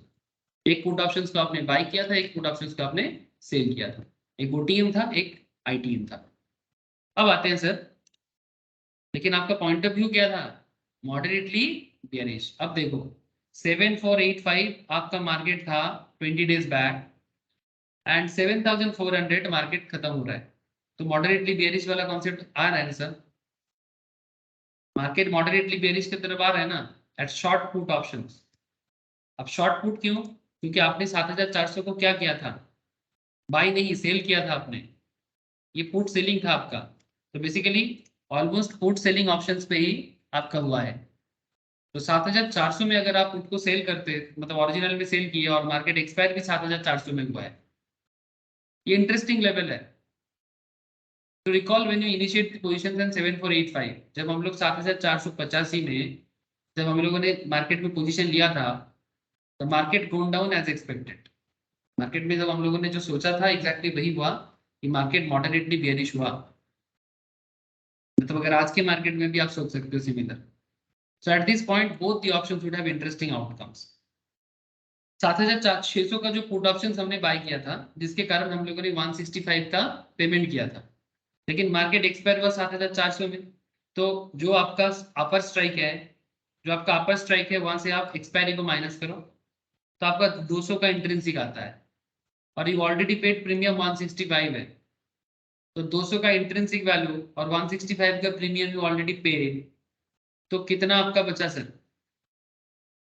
एक पुट ऑप्शन को आपने बाई किया था, एक पुट ऑप्शन को आपने सेल किया था, एक ओटीएम था एक आईटीएम था। अब आते हैं सर, लेकिन आपका पॉइंट ऑफ व्यू क्या था, मॉडरेटली बियरिश। अब देखो 7485 आपका मार्केट था 20 डेज बैक एंड 7400 मार्केट खत्म हो रहा है, तो मॉडरेटली बियरिश वाला कॉन्सेप्ट आ रहा है ना सर, मार्केट मॉडरेटली बियरिश की तरफ आ रहा है ना एट शॉर्ट पुट ऑप्शंस। अब शॉर्ट पुट क्यों, क्योंकि आपने 7400 को क्या किया था, बाई नहीं सेल किया था आपने, ये पुट सेलिंग था आपका, तो basically almost put selling options पे ही आपका हुआ है। तो 7400 में अगर आप पुट को सेल करते, मतलब ओरिजिनल में सेल किए और मार्केट एक्सपायर भी 7400 में हुआ है, ये इंटरेस्टिंग लेवल है। तो recall when you initiate the positions in 7485, जब हम लोग 7485 में जब हम लोगों ने मार्केट में पोजीशन लिया था, तो मार्केट गोन डाउन एज एक्सपेक्टेड। मार्केट में जब हम लोगों ने जो सोचा था एग्जैक्टली वही हुआ कि मार्केट मॉडरेटली बेयरिश हुआ, मतलब अगर आज के मार्केट में भी आप सोच सकते हो similar. So at this point both the options would have interesting outcomes. 7600 का जो पुट ऑप्शन हमने बाय किया था, जिसके कारण हम लोगों ने 165 का पेमेंट किया था, लेकिन मार्केट एक्सपायर हुआ 7400 में, तो जो आपका अपर स्ट्राइक है, जो आपका अपर स्ट्राइक है वहां से आप एक्सपायरी को माइनस करो, तो आपका 200 का इंट्रिंसिक आता है, और यू ऑलरेडी पेड प्रीमियम 165 है, तो 200 का इंट्रिंसिक वैल्यू और 165 का प्रीमियम यू ऑलरेडी पेड, तो कितना आपका बचा सर,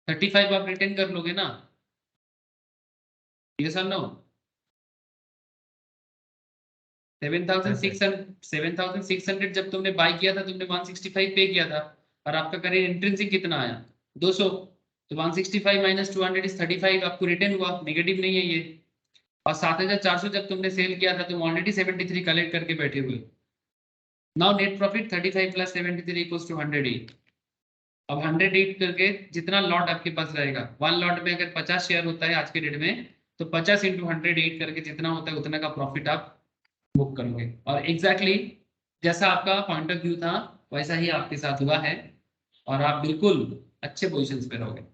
35 आप रिटर्न कर लोगे ना, ये सर नो। है सर। 7600 जब तुमने बाय किया था तुमने 165 पे किया था, और आपका करेंट इंट्रिंसिक कितना आया 200, तो 165 माइनस 200 इज 35, आपको रिटर्न हुआ, नेगेटिव नहीं है ये। और 7400 जब तुमने सेल किया था तुम ऑलरेडी 73 कलेक्ट करके बैठे हुए, now net profit 35 plus 73 equals to 108। अब 108 करके जितना लॉट आपके पास रहेगा, वन लॉट में अगर 50 शेयर होता है आज के डेट में, तो 50 इंटू 108 करके जितना होता है उतना का प्रॉफिट आप बुक करोगे। और एग्जैक्टली जैसा आपका पॉइंट ऑफ व्यू था वैसा ही आपके साथ हुआ है, और आप बिल्कुल अच्छे पोजिशन पे रहोगे।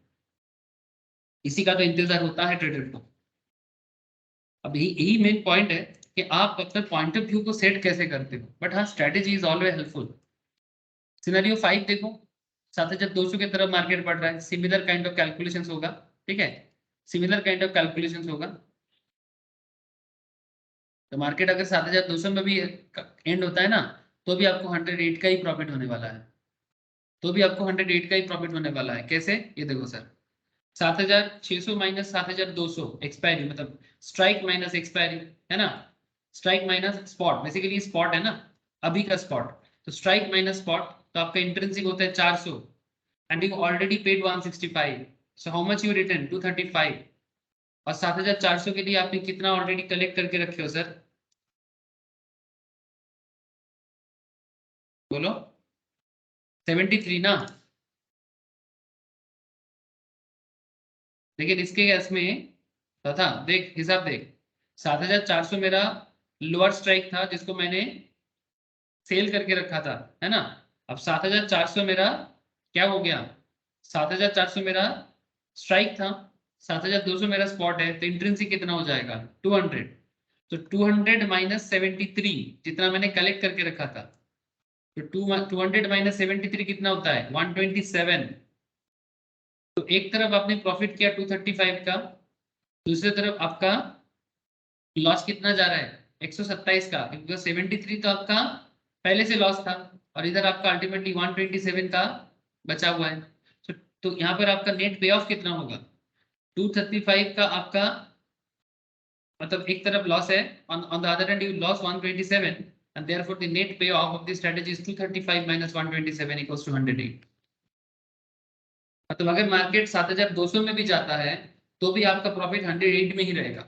इसी का तो इंतजार होता है ट्रेडर को। अब यही यही मेन पॉइंट है कि आप अपने पॉइंट ऑफ व्यू को सेट कैसे करते हो, बट हाँ strategy is always helpful. Scenario 5 देखो, 7200 की तरफ मार्केट बढ़ रहा है, सिमिलर काइंड ऑफ कैलकुलेशंस होगा, ठीक है, सिमिलर काइंड ऑफ कैलकुलेशंस होगा। तो मार्केट अगर 7200 में भी एंड होता है ना, तो भी आपको 108 का ही प्रॉफिट होने वाला है, तो भी आपको 108 का ही प्रॉफिट होने वाला है। कैसे, ये देखो सर, 7600 माइनस 7200 एक्सपायरी, मतलब स्ट्राइक माइनस एक्सपायरी, है ना, strike minus spot, basically spot है ना, अभी का स्पॉट, तो स्ट्राइक माइनस स्पॉट, तो आपका इंट्रिंसिक होता है 400 and you already paid 165, so how much you return 235, और 7400 के लिए आपने कितना ऑलरेडी कलेक्ट करके रखे हो सर, बोलो 73 ना। लेकिन इसके केस में तथा देख हिसाब देख, 7400 मेरा लोअर स्ट्राइक था जिसको मैंने सेल करके रखा था, है ना। अब 7400 मेरा क्या हो गया, 7400 मेरा स्ट्राइक था, 7200 मेरा स्पॉट है, तो इंट्रिंसिक कितना हो जाएगा 200, तो 200 माइनस 73 जितना मैंने कलेक्ट करके रखा था, तो 200 माइनस 73 कितना होता है 127। तो एक तरफ आपने प्रॉफिट किया 235 का, दूसरी तरफ आपका लॉस कितना जा रहा है 127 का, क्योंकि 73 तो आपका पहले से लॉस था और इधर आपका अल्टीमेटली 127 का बचा हुआ है। तो यहाँ पर आपका नेट पे ऑफ कितना होगा? 235 का आपका, मतलब एक तरफ लॉस है, on the other hand you lost 127 and therefore the net payoff of this strategy is 235 minus 127 equals to 108। मतलब अगर मार्केट 7200 में भी जाता है तो भी आपका प्रॉफिट 108 में ही रहेगा।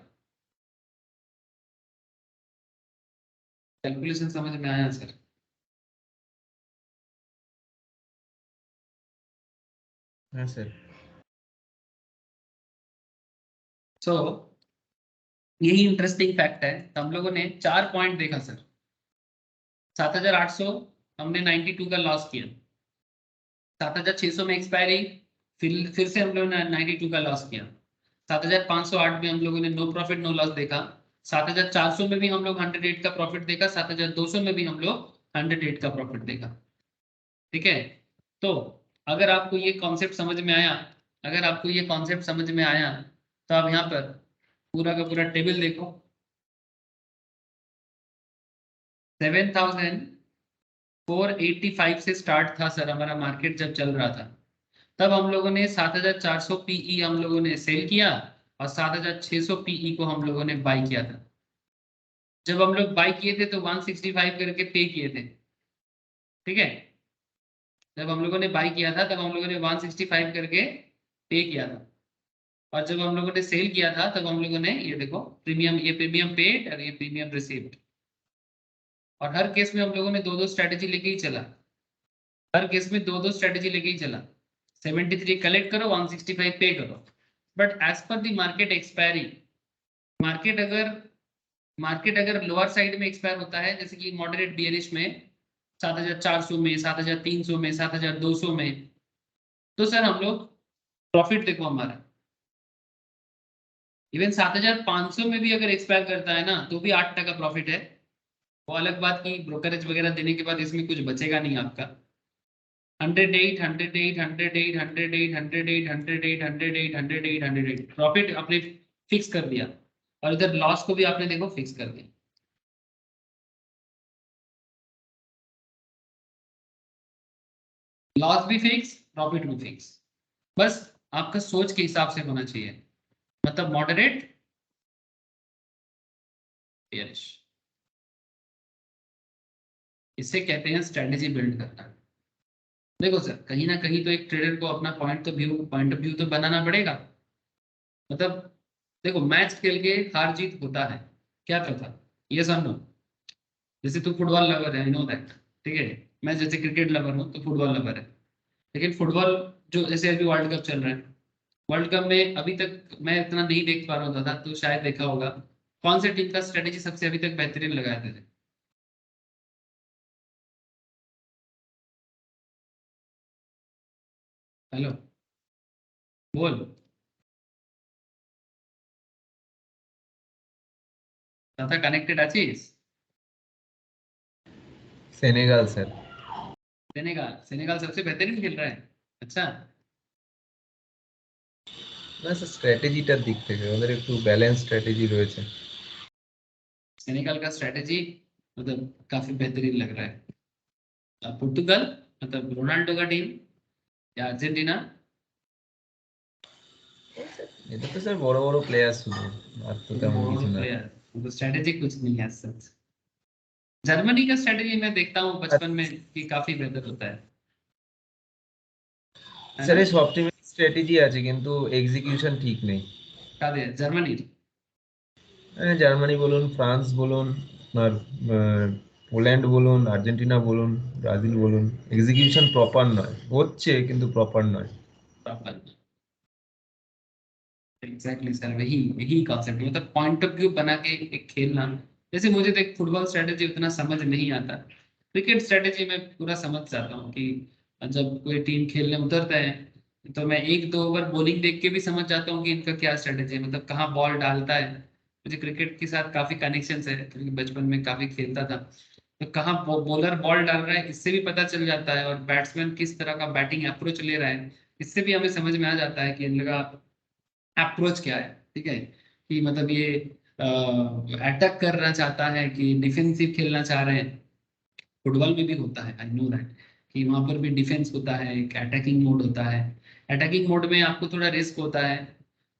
कैलकुलेशन समझ में आया सर? हाँ सर। सो यही इंटरेस्टिंग फैक्ट है। तो हम लोगों ने 4 पॉइंट देखा सर। 7800 हमने 92 का लॉस किया, 7600 में एक्सपायरी, फिर से हम लोगों ने 92 का लॉस किया, 7508 में हम लोगों ने नो प्रॉफिट नो लॉस देखा, 7400 में भी हम लोग 108 का प्रॉफिट देखा, 7200 में भी हम लोग 108 का प्रॉफिट देखा। ठीक है, तो अगर आपको ये कॉन्सेप्ट समझ में आया, अगर आपको ये कॉन्सेप्ट समझ में आया तो आप यहाँ पर पूरा का पूरा टेबल देखो। 7485 से स्टार्ट था सर हमारा मार्केट जब चल रहा था, तब हम लोगों ने 7400 पीई हम लोगों ने सेल किया और 7600 पीई को हम लोगों ने बाई किया था। जब हम लोग बाई किए थे तो 165 करके पे किए थे। ठीक है, जब हम लोगों ने बाई किया था तब हम लोगों ने 165 करके पे किया था, और जब हम लोगों ने सेल किया था तब हम लोगों ने ये देखो प्रीमियम, ये प्रीमियम पेड और ये प्रीमियम रिसीव्ड। और हर केस में हम लोगों ने दो दो स्ट्रेटेजी लेके ही चला, हर केस में दो दो स्ट्रेटेजी लेके ही चला। 73 कलेक्ट करो, 165 पे करो। But as per the market expiry, market अगर लोअर साइड में एक्सपायर होता है, जैसे कि मॉडरेट बियरिश में 7400 में, 7300 में, 7200 में, तो सर हम लोग प्रॉफिट देखो हमारा इवन 7500 में भी अगर एक्सपायर करता है ना तो भी 8% प्रॉफिट है। वो अलग बात की ब्रोकरेज वगैरह देने के बाद इसमें कुछ बचेगा नहीं आपका। 108 108 108 108 108 108 108 108 108 प्रॉफिट आपने फिक्स कर दिया, और इधर लॉस को भी आपने देखो फिक्स कर दिया। लॉस भी फिक्स, प्रॉफिट भी फिक्स, बस आपका सोच के हिसाब से होना चाहिए, मतलब मॉडरेट बेयरिश। इसे कहते हैं स्ट्रेटेजी बिल्ड करना। देखो सर, कहीं ना कहीं तो एक ट्रेडर को अपना पॉइंट ऑफ व्यू तो बनाना पड़ेगा। मतलब देखो, मैच खेल के हार जीत होता है, क्या पता, ये नो। जैसे तू फुटबॉल लवर है, आई नो दैट, ठीक है, मैं जैसे क्रिकेट लवर हूँ तो फुटबॉल लवर है, लेकिन फुटबॉल जो जैसे अभी वर्ल्ड कप चल रहा है, वर्ल्ड कप में अभी तक मैं इतना नहीं देख पा रहा था, तो शायद देखा होगा कौन से टीम का स्ट्रेटेजी सबसे अभी तक बेहतरीन लगाया था? हेलो, बोल, ज्यादा कनेक्टेड आছিস? Senegal sir. सेनेगाल, सेनेगाल सबसे बेहतरीन खेल रहा है। अच्छा, না স্যার, স্ট্র্যাটেজিটার দিক থেকে ওদের একটু ব্যালেন্স স্ট্র্যাটেজি রয়েছে। सेनेगाल का स्ट्रेटेजी मतलब काफी बेहतरीन लग रहा है। पुर्तगाल, मतलब रोनाल्डो का टीम, या अर्जेंटीना? এটা তো স্যার বড় বড় প্লেয়ার শুধু, আর তো তেমন কিছু না। प्लेयर, तो स्ट्रेटेजी कुछ नहीं है सच। जर्मनी का स्ट्रेटेजी मैं देखता हूँ बचपन में कि काफी बेहतर होता है স্যার ना? এই সব টিমের স্ট্র্যাটেজি আছে কিন্তু এক্সিকিউশন ঠিক নেই। कादे जर्मनी? জার্মানি বলুন, ফ্রান্স বলুন, আর পোল্যান্ড বলুন, আর্জেন্টিনা বলুন, ব্রাজিল বলুন, এক্সিকিউশন প্রপার নয়, হচ্ছে কিন্তু প্রপার নয়। एग्जैक्टली सर, वही यही कॉन्सेप्ट, मतलब पॉइंट ऑफ व्यू बना के एक खेलना। जैसे मुझे तो एक फुटबॉल स्ट्रेटेजी उतना समझ नहीं आता, क्रिकेट स्ट्रेटेजी में पूरा समझ जाता हूँ कि जब कोई टीम खेलने उतरता है तो मैं एक दो ओवर बॉलिंग देख के भी समझ जाता हूँ कि इनका क्या स्ट्रेटेजी है, मतलब कहाँ बॉल डालता है। मुझे क्रिकेट के साथ काफी कनेक्शन है क्योंकि बचपन में काफी खेलता था, तो कहाँ बॉलर बॉल डाल रहा है इससे भी पता चल जाता है, और बैट्समैन किस तरह का बैटिंग अप्रोच ले रहा है इससे भी हमें समझ में आ जाता है कि इन लोग अप्रोच क्या है। ठीक है, कि मतलब ये अटैक करना चाहता है कि डिफेंसिव खेलना चाह रहे हैं, फुटबॉल में भी होता है, आई नो दैट, कि वहां पर भी डिफेंस होता है, एक अटैकिंग मोड होता है। अटैकिंग मोड में आपको थोड़ा रिस्क होता है,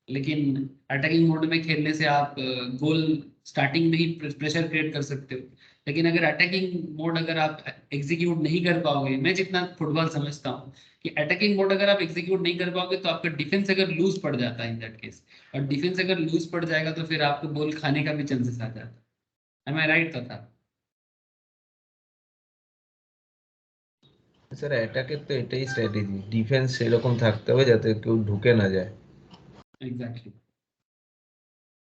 लेकिन अटैकिंग मोड में खेलने से आप गोल स्टार्टिंग में ही प्रेशर क्रिएट कर सकते हो। लेकिन अगर अटैकिंग मोड अगर आप एग्जीक्यूट नहीं कर पाओगे, मैं जितना फुटबॉल समझता हूँ कि अटैकिंग मोड अगर आप एग्जीक्यूट नहीं कर पाओगे तो आपका डिफेंस अगर लूज पड़ जाता है इन दैट केस, और डिफेंस अगर लूज पड़ जाएगा तो फिर आपको गोल खाने का भी चांसेस आ जाता है। एम आई राइट था? স্যার অ্যাটাকের তো এটাই স্ট্র্যাটেজি, ডিফেন্স সেরকম থাকতে হবে যাতে কেউ ঢুকে না যায়। एग्जैक्टली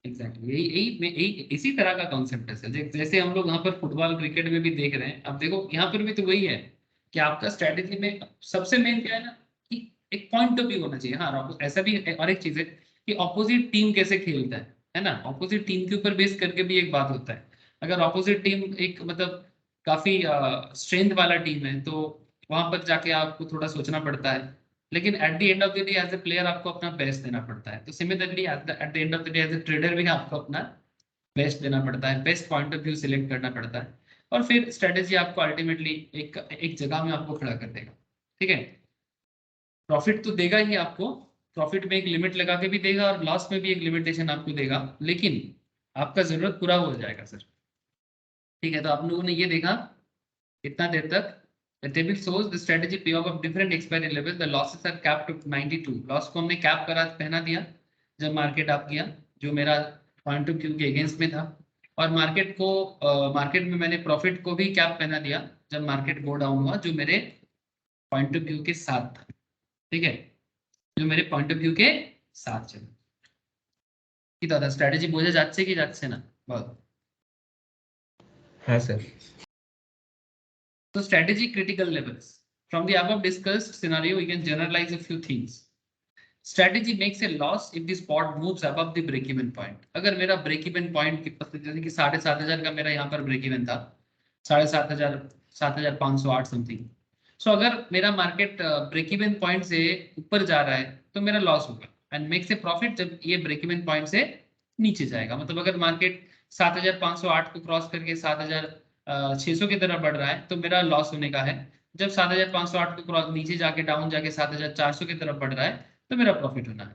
एग्जैक्टली यही इसी तरह का कॉन्सेप्ट है सर। जैसे हम लोग यहाँ पर फुटबॉल क्रिकेट में भी देख रहे हैं, अब देखो यहाँ पर भी तो वही है कि आपका स्ट्रैटेजी में सबसे मेन क्या है ना, कि एक पॉइंट ऑफ व्यू होना चाहिए। हाँ, ऐसा भी और एक चीज है कि ऑपोजिट टीम कैसे खेलता है ना, ऑपोजिट टीम के ऊपर बेस करके भी एक बात होता है। अगर ऑपोजिट टीम एक मतलब काफी स्ट्रेंथ वाला टीम है तो वहां पर जाके आपको थोड़ा सोचना पड़ता है, लेकिन at the end of the day as a player आपको अपना बेस्ट देना पड़ता है। तो similarly at the end of the day as a trader भी आपको अपना बेस्ट देना पड़ता है, best point of view select करना पड़ता है, और फिर स्ट्रेटेजी आपको अल्टीमेटली एक एक जगह में आपको खड़ा कर देगा। ठीक है, प्रॉफिट तो देगा ही आपको, प्रॉफिट में एक लिमिट लगा के भी देगा और लॉस में भी एक लिमिटेशन आपको देगा, लेकिन आपका जरूरत पूरा हो जाएगा सर। ठीक है, तो आप लोगों ने ये देखा इतना देर तक। The table shows the strategy payoff of different expiry level. The losses are capped to 92. Loss को हमने कैप करा पहना दिया जब मार्केट अप गया, जो मेरा पॉइंट ऑफ व्यू के अगेंस्ट में था, और मार्केट को मार्केट में मैंने प्रॉफिट को भी कैप पहना दिया जब मार्केट गो डाउन हुआ, जो मेरे पॉइंट ऑफ व्यू के साथ था। ठीक है, जो मेरे पॉइंट ऑफ व्यू के साथ चला। কি দাদা স্ট্র্যাটেজি বোঝা যাচ্ছে কি যাচ্ছে না বল? হ্যাঁ sir. So strategy critical levels. From the above discussed scenario, we can generalize a few things. Strategy makes a loss if the spot moves above the break even point. अगर मेरा break even point जैसे कि 7,500 का मेरा यहाँ पर break even था, 7,500 7,508 something. सो अगर मेरा मार्केट ब्रेक इवन पॉइंट से ऊपर जा रहा है तो मेरा लॉस होगा, एंड मेक्स ए प्रॉफिट जब ये ब्रेक इवन पॉइंट से नीचे जाएगा। मतलब अगर मार्केट 7,508 को क्रॉस करके 7,600 की तरफ बढ़ रहा है तो मेरा लॉस होने का है। जब 7,508 को क्रॉस नीचे जाके डाउन जाके 7,400 की तरफ बढ़ रहा है तो मेरा प्रॉफिट होना है।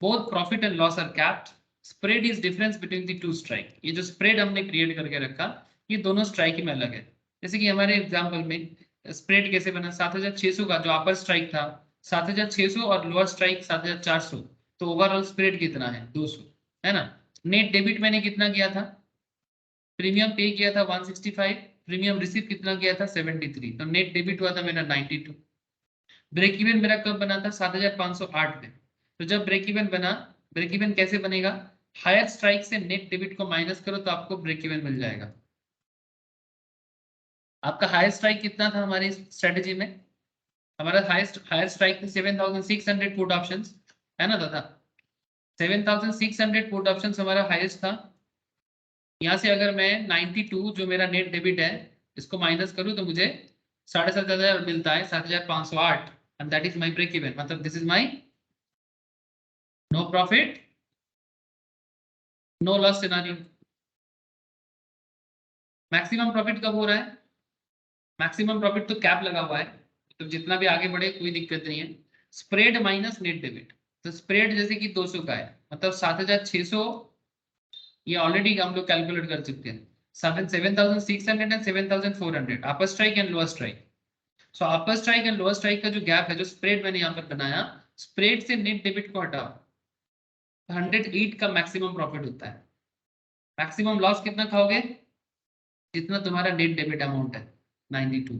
Both profit and loss are capped. Spread is difference between the two strike. ये जो स्प्रेड हमने क्रिएट करके रखा, ये दोनों स्ट्राइक में अलग है। जैसे कि हमारे एग्जांपल में स्प्रेड कैसे बना, 7,600 का जो अपर स्ट्राइक था 7,600 और लोअर स्ट्राइक 7,400, तो ओवरऑल स्प्रेड कितना है 200, है ना। नेट डेबिट मैंने कितना किया था, प्रीमियम पे किया था 165, प्रीमियम रिसीव कितना किया था 73, तो नेट डेबिट हुआ था मेरा 92। ब्रेक इवन मेरा कब बना था 7,508 में। तो जब ब्रेक इवन बना, ब्रेक इवन कैसे बनेगा, हायर स्ट्राइक से नेट डेबिट को माइनस करो तो आपको ब्रेक इवन मिल जाएगा। आपका हायर स्ट्राइक कितना था हमारी स्ट्रेटेजी में, हमारा हायर स्ट्राइक था 7,600 पुट ऑप्शंस, है ना दादा। 7,600 पुट ऑप्शंस हमारा हाईएस्ट था। यहाँ से अगर मैं 92 जो मेरा नेट डेबिट है इसको माइनस करूँ तो मुझे 7,500 मिलता है, 7,508, and that is my break even. मतलब this is my no profit no loss scenario. Maximum profit कब हो रहा है, मैक्सिमम प्रॉफिट तो कैप लगा हुआ है, तो जितना भी आगे बढ़े कोई दिक्कत नहीं है। स्प्रेड माइनस नेट डेबिट, तो स्प्रेड जैसे कि 200 का है, मतलब 7,600 ये ऑलरेडी हम लोग कैलकुलेट कर चुके हैं। 7,600 and 7,400 upper strike and lower strike. So upper strike and lower strike का जो गैप है, जो स्प्रेड मैंने यहाँ पर बनाया, स्प्रेड से नेट डेबिट को हटाओ, 108 का मैक्सिमम प्रॉफिट होता है। मैक्सिमम लॉस कितना खाओगे, जितना तुम्हारा नेट डेबिट अमाउंट है 92।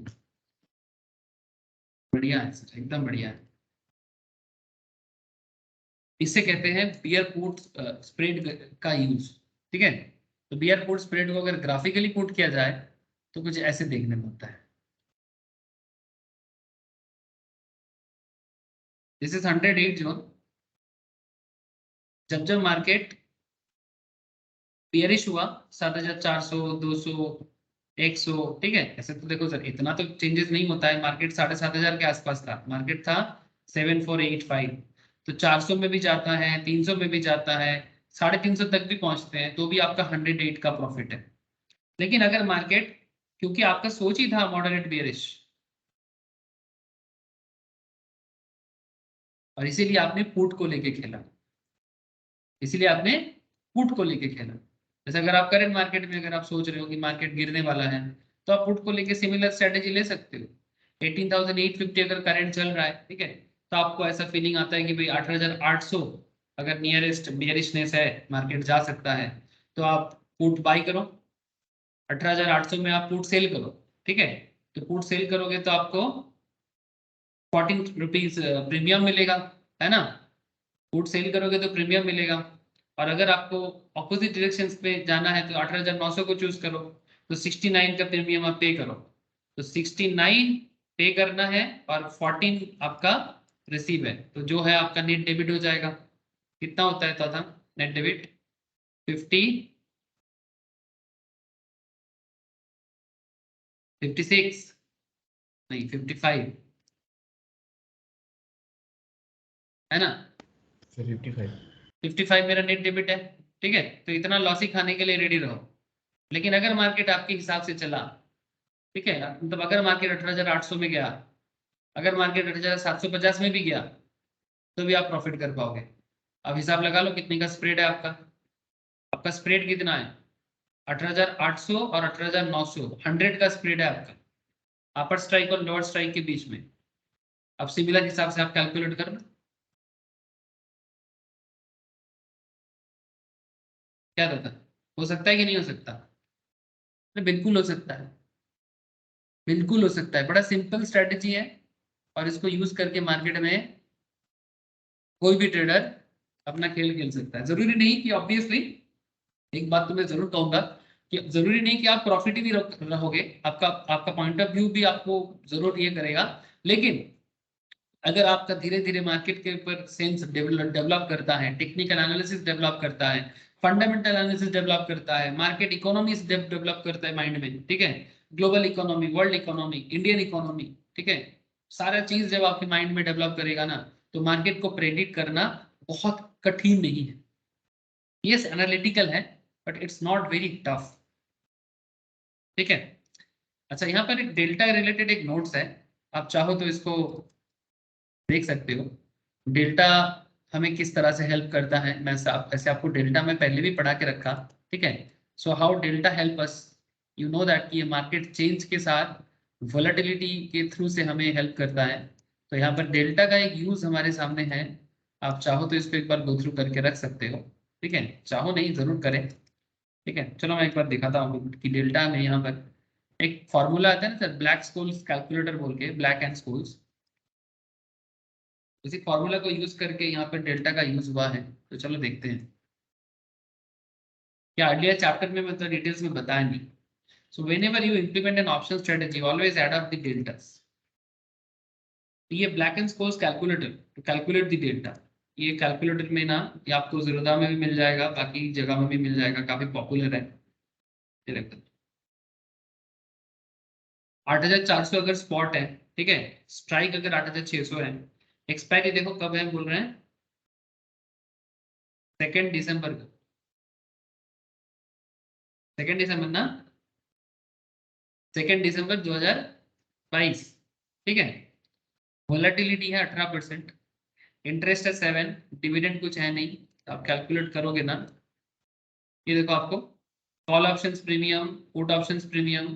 बढ़िया है सर, एकदम बढ़िया है। इससे कहते हैं बियर पुट स्प्रेड का यूज। ठीक है, तो बियर पुट स्प्रेड को अगर ग्राफिकली पुट किया जाए तो कुछ ऐसे देखने में होता है। This is 108 zone. जब जब मार्केट बियरिश हुआ 7,400 200 100, ठीक है, ऐसे तो देखो सर इतना तो चेंजेस नहीं होता है। मार्केट 7,500 के आसपास था, मार्केट था 7,485, तो 400 में भी जाता है, 300 में भी जाता है, 350 तक भी पहुंचते हैं तो भी आपका 108 का प्रॉफिट है। लेकिन अगर मार्केट, क्योंकि आपका सोच ही था मॉडरेट बेयरिश, और इसीलिए आपने पुट को लेके खेला, इसीलिए आपने पुट को लेके खेला। जैसे अगर आप करंट मार्केट में अगर आप सोच रहे हो कि मार्केट गिरने वाला है, तो आप पुट को लेके सिमिलर स्ट्रेटेजी ले सकते हो। 18,850 अगर करंट चल रहा है, ठीक है, तो आपको ऐसा फीलिंग आता है कि भाई 8,800 अगर नियरेस्ट बेयरिशनेस है, मार्केट जा सकता है, तो आप पुट बाई करो। 18,800 में आप पुट सेल करो, ठीक है। तो पुट सेल करोगे तो आपको 14 रुपीज प्रीमियम मिलेगा, है ना। पुट सेल करोगे तो प्रीमियम मिलेगा। और अगर आपको ऑपोजिट डायरेक्शन पे जाना है तो 18,900 को चूज करो, तो 69 का प्रीमियम आप पे करो। तो 69 पे करना है और 14 आपका रिसीव है, तो जो है आपका नेट डेबिट हो जाएगा। कितना होता है तो नेट डेबिट 56 नहीं 55, है ना। 55। 55 मेरा नेट डेबिट है, ठीक है। तो इतना लॉस ही खाने के लिए रेडी रहो। लेकिन अगर मार्केट आपके हिसाब से चला, ठीक है, मतलब अगर मार्केट 18,800 में गया, अगर मार्केट 8,750 में भी गया, तो भी आप प्रॉफिट कर पाओगे। अब हिसाब लगा लो कितने का स्प्रेड है आपका। आपका स्प्रेड कितना है? 18,800 और 18,900, 100 का स्प्रेड है आपका, अपर स्ट्राइक और लोअर स्ट्राइक के बीच में। अब सिमिलर हिसाब से आप कैलकुलेट करना, क्या रहता है, हो सकता है कि नहीं हो सकता? अरे बिल्कुल हो सकता है, बिल्कुल हो सकता है। बड़ा सिंपल स्ट्रेटेजी है, और इसको यूज करके मार्केट में कोई भी ट्रेडर अपना खेल खेल सकता है। जरूरी नहीं कि ऑब्वियसली, एक बात तो मैं जरूर कहूंगा कि जरूरी नहीं कि आप प्रॉफिट ही भी रहोगे। आपका आपका पॉइंट ऑफ व्यू भी आपको जरूर ये करेगा। लेकिन अगर आपका धीरे धीरे मार्केट के ऊपर सेंस डेवलप करता है, टेक्निकल एनालिसिस डेवलप करता है, फंडामेंटल एनालिसिस डेवलप करता है, मार्केट इकोनॉमिक्स डेवलप करता है माइंड में, ठीक है, global economy, world economy, Indian economy, ठीक है, सारा चीज जब आपके माइंड में डेवलप करेगा ना, तो मार्केट को प्रेडिक्ट करना बहुत कठिन नहीं है। यस एनालिटिकल है, but it's not very tough, ठीक है। अच्छा, यहाँ पर एक डेल्टा रिलेटेड एक नोट्स है, आप चाहो तो इसको देख सकते हो। डेल्टा हमें किस तरह से हेल्प करता है, मैं ऐसे आपको डेल्टा में पहले भी पढ़ा के रखा, ठीक है। So how delta help us, you know that कि ये मार्केट चेंज के साथ वोलेटिलिटी के थ्रू से हमें हेल्प करता है। तो यहाँ पर डेल्टा का एक यूज हमारे सामने है, आप चाहो तो इसको एक बार गो थ्रू करके रख सकते हो, ठीक है, चाहो नहीं जरूर करें, ठीक है। चलो मैं एक बार दिखाता हूँ कि डेल्टा में यहाँ पर एक फॉर्मूला आता है ना सर, ब्लैक स्कूल्स कैलकुलेटर बोल के, ब्लैक एंड स्कूल्स, इसी फॉर्मूला को यूज करके यहाँ पर डेल्टा का यूज हुआ है। तो चलो देखते हैं, क्या अर्लियर चैप्टर में मतलब डिटेल्स में बताया नहीं। So whenever you implement an option strategy always add up the deltas. ये black and scores calculator to calculate the delta, ये कैलकुलेटर में ना, ये आपको ज़ीरोधा में भी मिल जाएगा, बाकी जगह में भी मिल जाएगा, काफी पॉपुलर है। 8,400 अगर स्पॉट है, ठीक है, स्ट्राइक अगर 8,600 है, एक्सपायरी देखो कब है बोल रहे हैं, 2 दिसंबर को, 2 दिसंबर ना, 2 दिसंबर 2022, ठीक है। वोलेटिलिटी है 18%, इंटरेस्ट है 7, डिविडेंड कुछ है नहीं, तो आप कैलकुलेट करोगे ना, ये देखो आपको call options premium, put options premium,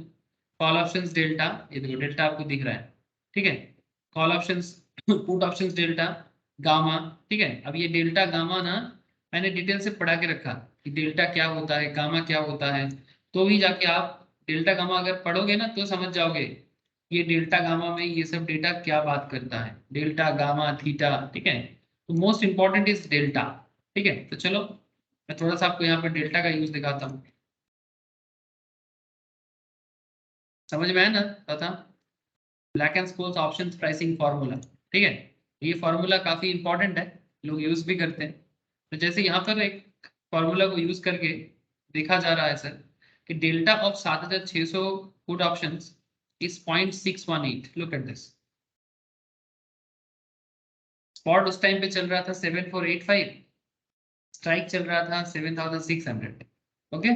call options delta, ये देखो डेल्टा आपको दिख रहा है, ठीक है, call options put options delta gamma, ठीक है। अब ये डेल्टा गामा ना, मैंने डिटेल से पढ़ा के रखा कि डेल्टा क्या होता है, गामा क्या होता है, तो भी जाके आप डेल्टा गामा अगर पढ़ोगे ना तो समझ जाओगे ये डेल्टा गामा में ये सब डेटा क्या बात करता है, डेल्टा गामा थीटा, ठीक है। तो मोस्ट इंपॉर्टेंट इज डेल्टा, ठीक है। तो चलो मैं थोड़ा सा आपको यहाँ पर डेल्टा का यूज दिखाता हूँ, समझ में आया ना, पता, Black and Scholes options pricing formula, ठीक है। ये फार्मूला काफी इंपॉर्टेंट है, लोग यूज भी करते हैं। तो जैसे यहाँ पर एक फार्मूला को यूज करके देखा जा रहा है सर कि delta of 7,600 put options is 0.618, look at this. Spot उस टाइम पे चल रहा था 7,485, स्ट्राइक चल रहा था 7,600, ओके।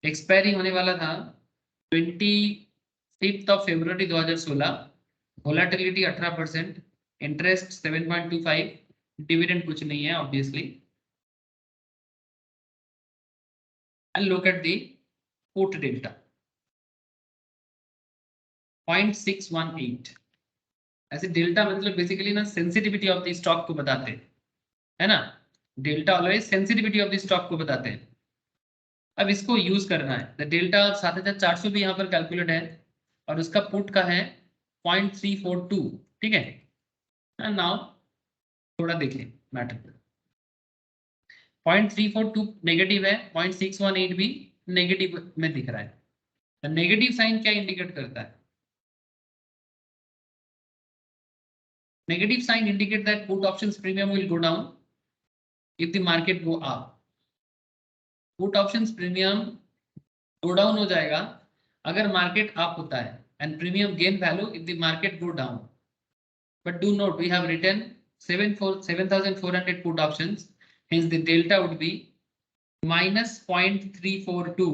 एक्सपायरी होने वाला था 25 फरवरी 2016, वोलेटिलिटी 18%, इंटरेस्ट 7.25, डिविडेंड कुछ नहीं है obviously. And look at the put delta 0.618। ऐसे डेल्टा मतलब बेसिकली ना सेंसिटिविटी ऑफ द स्टॉक को बताते हैं, है ना। Delta always sensitivity of the stock को बताते हैं। अब इसको यूज करना है, द डेल्टा 7400 भी यहाँ पर कैलकुलेट है और उसका पुट का है 0.342, ठीक है। नाउ थोड़ा देखें मैटर, 0.342 नेगेटिव है, 0.618 भी नेगेटिव में दिख रहा है। नेगेटिव साइन क्या इंडिकेट करता है? Negative sign indicate that put options premium will go down if the market go up. Put options premium go down हो जाएगा अगर market up होता है, and premium gain value if the market go down. But do note we have written 7,400 put options, hence the delta would be minus 0.342,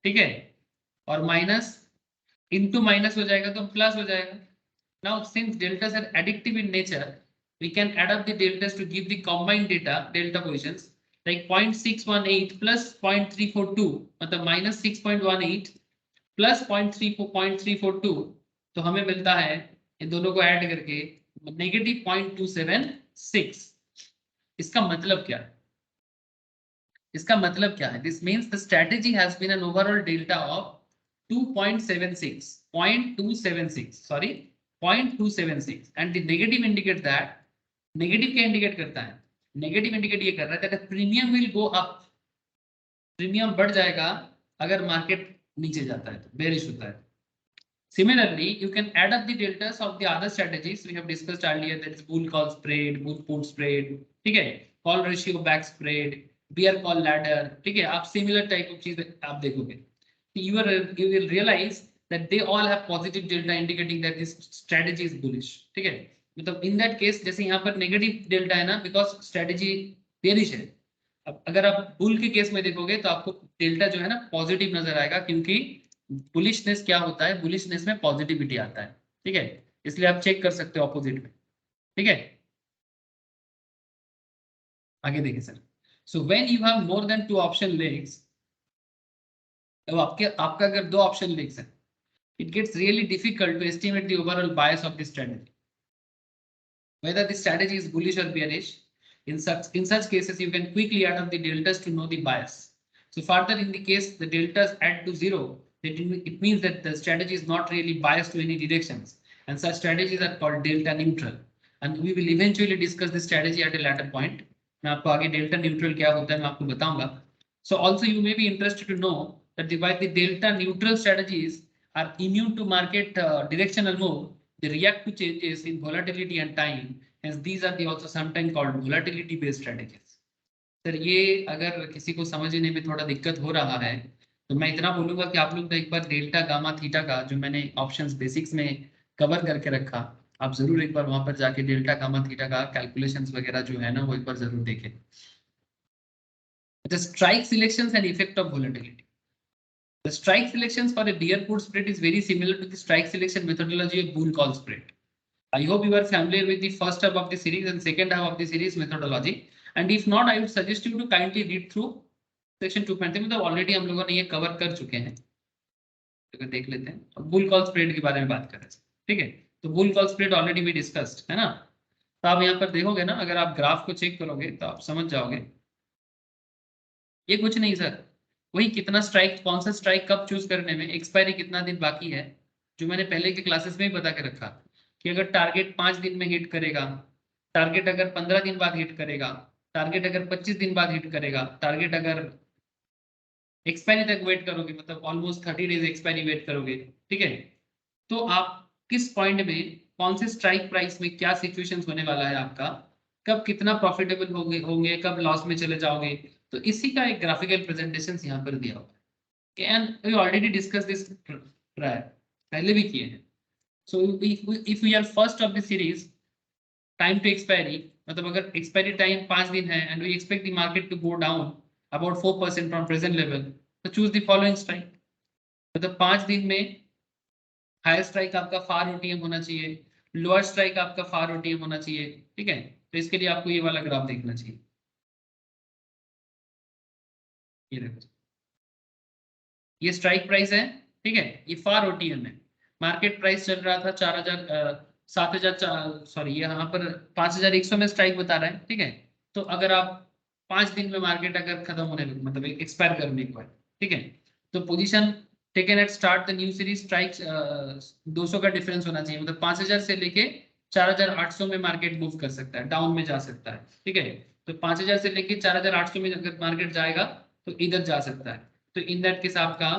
ठीक है, और minus into minus हो जाएगा तो प्लस हो जाएगा। Now, since deltas are additive in nature, we can add up the deltas to give the combined delta positions, like 0.618 plus 0.342, मतलब minus 6.18 plus 0.342, तो हमें मिलता है इन दोनों को ऐड करके नेगेटिव 0.276। इसका मतलब क्या है? इसका मतलब क्या है? This means the strategy has been an overall delta of 0.276, sorry, 0.276, and the negative indicate that, negative क्या इंडिकेट करता है? नेगेटिव इंडिकेट ये कर रहा है that premium will go up, premium बढ़ जाएगा अगर मार्केट नीचे जाता है, तो बेरिश होता है। Similarly, you can add up the deltas of the other strategies we have discussed earlier, that is bull call spread, bull put spread, ठीक है, call ratio back spread, bear call ladder, ठीक है। आप similar type of चीज आप देखोगे, you will realize that they all have positive delta indicating that this strategy is bullish, ठीक है। मतलब in that case जैसे यहाँ पर negative delta है ना, because strategy bearish है। अब अगर आप बुल के केस में देखोगे तो आपको डेल्टा जो है ना पॉजिटिव नजर आएगा, क्योंकि बुलिशनेस क्या होता है, बुलिशनेस में पॉजिटिविटी आता है, ठीक है। इसलिए आप चेक कर सकते हो ऑपोजिट में, ठीक है। आगे देखिए sir, so when you have more than 2 option legs, अब आपका अगर 2 ऑप्शन लेग्स हैं, it gets really difficult to estimate the overall bias of the strategy, whether the strategy is bullish or bearish. In such cases, you can quickly add up the deltas to know the bias. So further, in the case the deltas add to 0, it means that the strategy is not really biased to any directions, and such strategies are called delta neutral. And we will eventually discuss this strategy at a later point. मैं आपको आगे delta neutral क्या होता है मैं आपको बताऊंगा. So also you may be interested to know that why the delta neutral strategies are immune to market directional move. They react to changes in volatility and time. Hence, these are the also sometimes called volatility based strategies. Sir ये अगर किसी को समझने में थोड़ा दिक्कत हो रहा है तो मैं इतना बोलूंगा कि आप लोग तो एक बार डेल्टा गामा थीटा का जो मैंने ऑप्शंस बेसिक्स में कवर करके रखा, आप जरूर एक बार वहां पर जाके डेल्टा गामा थीटा का कैलकुलेशंस वगैरह जो है ना वो एक बार जरूर देखें। The strike selections and effect of volatility. The strike selections for a bear put spread is very similar to the strike selection methodology of bull call spread. I hope you are familiar with the first half of the series and second half of the series methodology. And if not, I would suggest you to kindly read through section 2.3 में, तो already हम लोगों ने ये cover कर चुके हैं, तो देख लेते हैं। और बुल कॉल स्प्रेड के बारे में बात कर रहे हैं, ठीक है। तो बुल कॉल स्प्रेड ऑलरेडी भी डिस्कस्ड है ना। तो आप यहाँ पर देखोगे ना, अगर आप ग्राफ को चेक करोगे तो आप समझ जाओगे ये कुछ नहीं सर, वही कितना स्ट्राइक, कौन सा स्ट्राइक कब चूज करने में, एक्सपायरी कितना दिन बाकी है, जो मैंने पहले के क्लासेस में ही बता के रखा कि अगर टारगेट 5 दिन में हिट करेगा, टारगेट अगर 15 दिन बाद हिट करेगा, टारगेट अगर 25 दिन बाद हिट करेगा, टारगेट अगर एक्सपायरी तक वेट करोगे, मतलब ऑलमोस्ट 30 डेज एक्सपायरी वेट करोगे, ठीक है। तो आप किस पॉइंट में कौन से स्ट्राइक प्राइस में क्या सिचुएशंस होने वाला है आपका, कब कितना प्रॉफिटेबल होंगे, कब लॉस में चले जाओगे, तो इसी का एक ग्राफिकल प्रेजेंटेशन यहाँ पर दिया हुआ है। And we already discuss this prior, पहले भी किए हैं। So if we are first of the series, time to expiry, मतलब अगर एक्सपायरी टाइम 5 दिन है and we expect the market to go down about 4% from present level, तो choose the following strike. मतलब 5 दिन में हायर स्ट्राइक आपका फार OTM होना चाहिए, लोअर स्ट्राइक आपका फार ओटीएम होना चाहिए, ठीक है। तो इसके लिए आपको ये वाला ग्राफ देखना चाहिए। ये देखो, ये स्ट्राइक प्राइस है, ठीक है, ये फार ओटीएम है। मार्केट प्राइस चल रहा था 4000 7000, सॉरी ये यहाँ पर 5100 में स्ट्राइक बता रहा है, ठीक है। तो अगर आप 5 दिन में मार्केट अगर खत्म होने लगे, मतलब एक्सपायर करने के बाद, ठीक है, तो position taken at start the new series strike 200 का डिफरेंस होना चाहिए, मतलब 5000 से लेके 4800 में मार्केट मूव कर सकता है, डाउन में जा सकता है, ठीक है। तो 5000 से लेके 4800 में अगर मार्केट जाएगा तो इधर जा सकता है। तो इन दैट केस आपका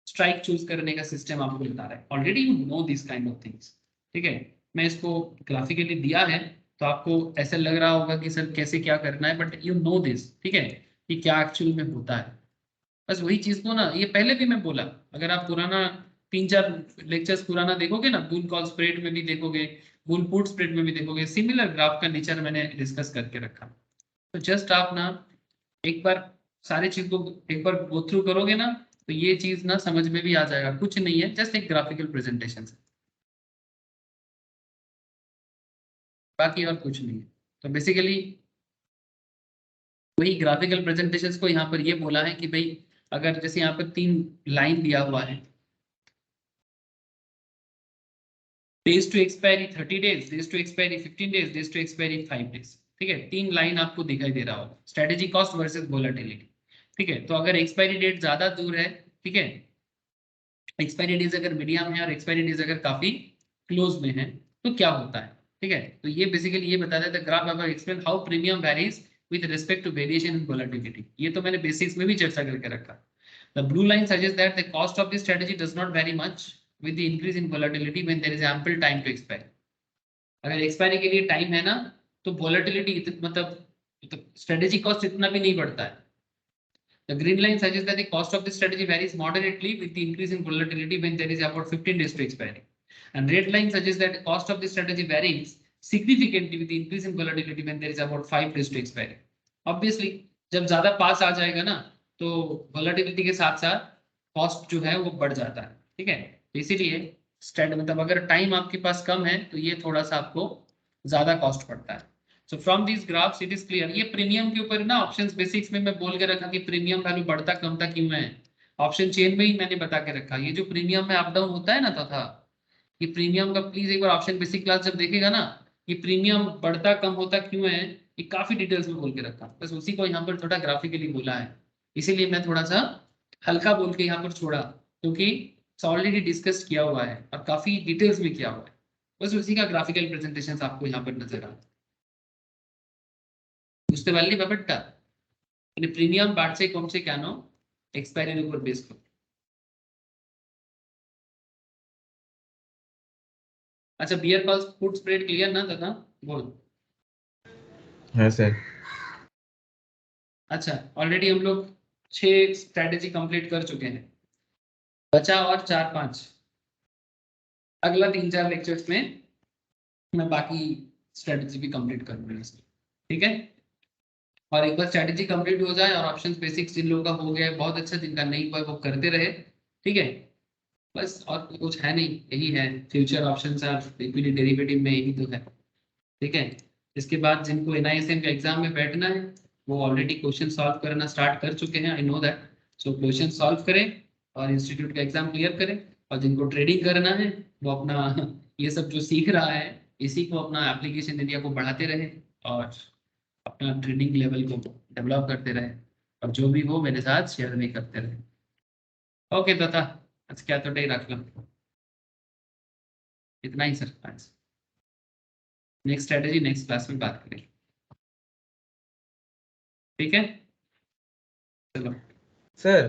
स्ट्राइक चूज करने का सिस्टम आपको बता रहा है। Already you know this kind of things, ठीक है। मैं इसको ग्राफिकली दिया है तो आपको ऐसा लग रहा होगा कि सर कैसे क्या करना है, बट यू नो दिस, ठीक है, कि क्या एक्चुअल में होता है। बस वही चीज को ना, ये पहले भी मैं बोला, अगर आप पुराना 3-4 लेक्चर्स पुराना देखोगे ना, बुल कॉल स्प्रेड में भी देखोगे, बुल पुट स्प्रेड में भी देखोगे, सिमिलर ग्राफ का नेचर मैंने डिस्कस करके रखा। तो जस्ट आप ना एक बार सारी चीज को एक बार गो थ्रू करोगे ना, तो ये चीज ना समझ में भी आ जाएगा। कुछ नहीं है, जस्ट एक ग्राफिकल प्रेजेंटेशन है, बाकी और कुछ नहीं है। तो बेसिकली वही ग्राफिकल प्रेजेंटेशंस को यहाँ पर ये बोला है कि भाई अगर जैसे यहाँ पर 3 लाइन दिया हुआ है, days to expiry 30 days, days to expiry 15 days, days to expiry 5 days, ठीक है। 3 लाइन आपको दिखाई दे रहा हो, स्ट्रेटेजी कॉस्ट वर्सेस वोलेटिलिटी, ठीक है। तो अगर एक्सपायरी डेट ज्यादा दूर है, ठीक है, एक्सपायरी डेज अगर मीडियम है और एक्सपायरी डेज अगर काफी क्लोज में है, तो क्या होता है, ठीक है। तो ये बेसिकली ये बताता है द ग्राफ अब explain how premium varies with respect to variation in volatility. ये तो मैंने बेसिक्स में भी चर्चा करके रखा। The blue line suggest that the cost of this strategy does not vary much with the increase in volatility when there is ample time to expire. अगर expiry के लिए टाइम है ना, तो वोलेटिलिटी मतलब स्ट्रेटेजी कॉस्ट इतना भी नहीं बढ़ता है। The green line suggests that the cost of this strategy varies moderately with the increase in volatility when there is about 15 days to expiry. And red line suggests that the cost of this strategy varies significantly with the increase in volatility when there is about 5 days to expiry. Obviously, जब ज्यादा पास आ जाएगा ना, तो volatility के साथ साथ cost जो है वो बढ़ जाता है, ठीक है। तो इसीलिए मतलब अगर टाइम आपके पास कम है तो ये थोड़ा सा आपको ज्यादा कॉस्ट पड़ता है। So from this graphs it is clear. ये प्रीमियम के ऊपर ना ऑप्शंस बेसिक्स में मैं बोल के रखा कि प्रीमियम वैल्यू बढ़ता कमता क्यों है, ऑप्शन चेन में ही मैंने बता के रखा। ये जो प्रीमियम में अप डाउन होता है ना तथा, ये प्रीमियम का प्लीज एक बार ऑप्शन बेसिक क्लास जब देखेगा ना, ये प्रीमियम बढ़ता कम होता क्यों है, ये काफी डिटेल्स में बोल के रखा। बस उसी को यहाँ पर थोड़ा ग्राफिकली बोला है, इसीलिए मैं थोड़ा सा हल्का बोल के यहाँ पर छोड़ा, क्योंकि ऑलरेडी डिस्कस किया हुआ है और काफी डिटेल्स में किया हुआ है। बस उसी का ग्राफिकल प्रेजेंटेशन आपको यहाँ पर नजर आ বুঝতে পারলি ব্যাপারটা। মানে প্রিমিয়াম বাড়ছে কমছে কেন, এক্সপায়ারির উপর বেস করে। अच्छा, bear calls put spread clear ना दादा, बोल। हाँ सर। अच्छा, ऑलरेडी हम लोग 6 स्ट्रेटेजी कंप्लीट कर चुके हैं, बचा और 4-5। अगला 3-4 लेक्चर्स में मैं बाकी स्ट्रेटेजी भी कंप्लीट करूंगा, ठीक है। और एक बार स्ट्रेटेजी कंप्लीट हो जाए और ऑप्शंस बेसिक्स जिन लोगों का हो गया है बहुत अच्छा, जिनका नहीं हुआ वो करते रहे, ठीक है। बस और कुछ है नहीं, यही है फ्यूचर ऑप्शंस और लिक्विडिटी डेरिवेटिव में यही तो है, ठीक है। इसके बाद जिनको NISM के एग्जाम में बैठना है वो ऑलरेडी क्वेश्चन सॉल्व करना स्टार्ट कर चुके हैं, I know that. So question solve करें और इंस्टीट्यूट का एग्जाम क्लियर करें, और जिनको ट्रेडिंग करना है वो अपना ये सब जो सीख रहा है इसी को अपना एप्लीकेशन एरिया को बढ़ाते रहे और अपना ट्रेडिंग लेवल को डेवलप करते रहे, और जो भी हो मेरे साथ शेयर भी करते रहे। ओके दादा, आज क्या तो डे रख लो, इतना ही सर आज। नेक्स्ट स्ट्रेटेजी नेक्स्ट क्लास में बात करेंगे, ठीक है, चलो सर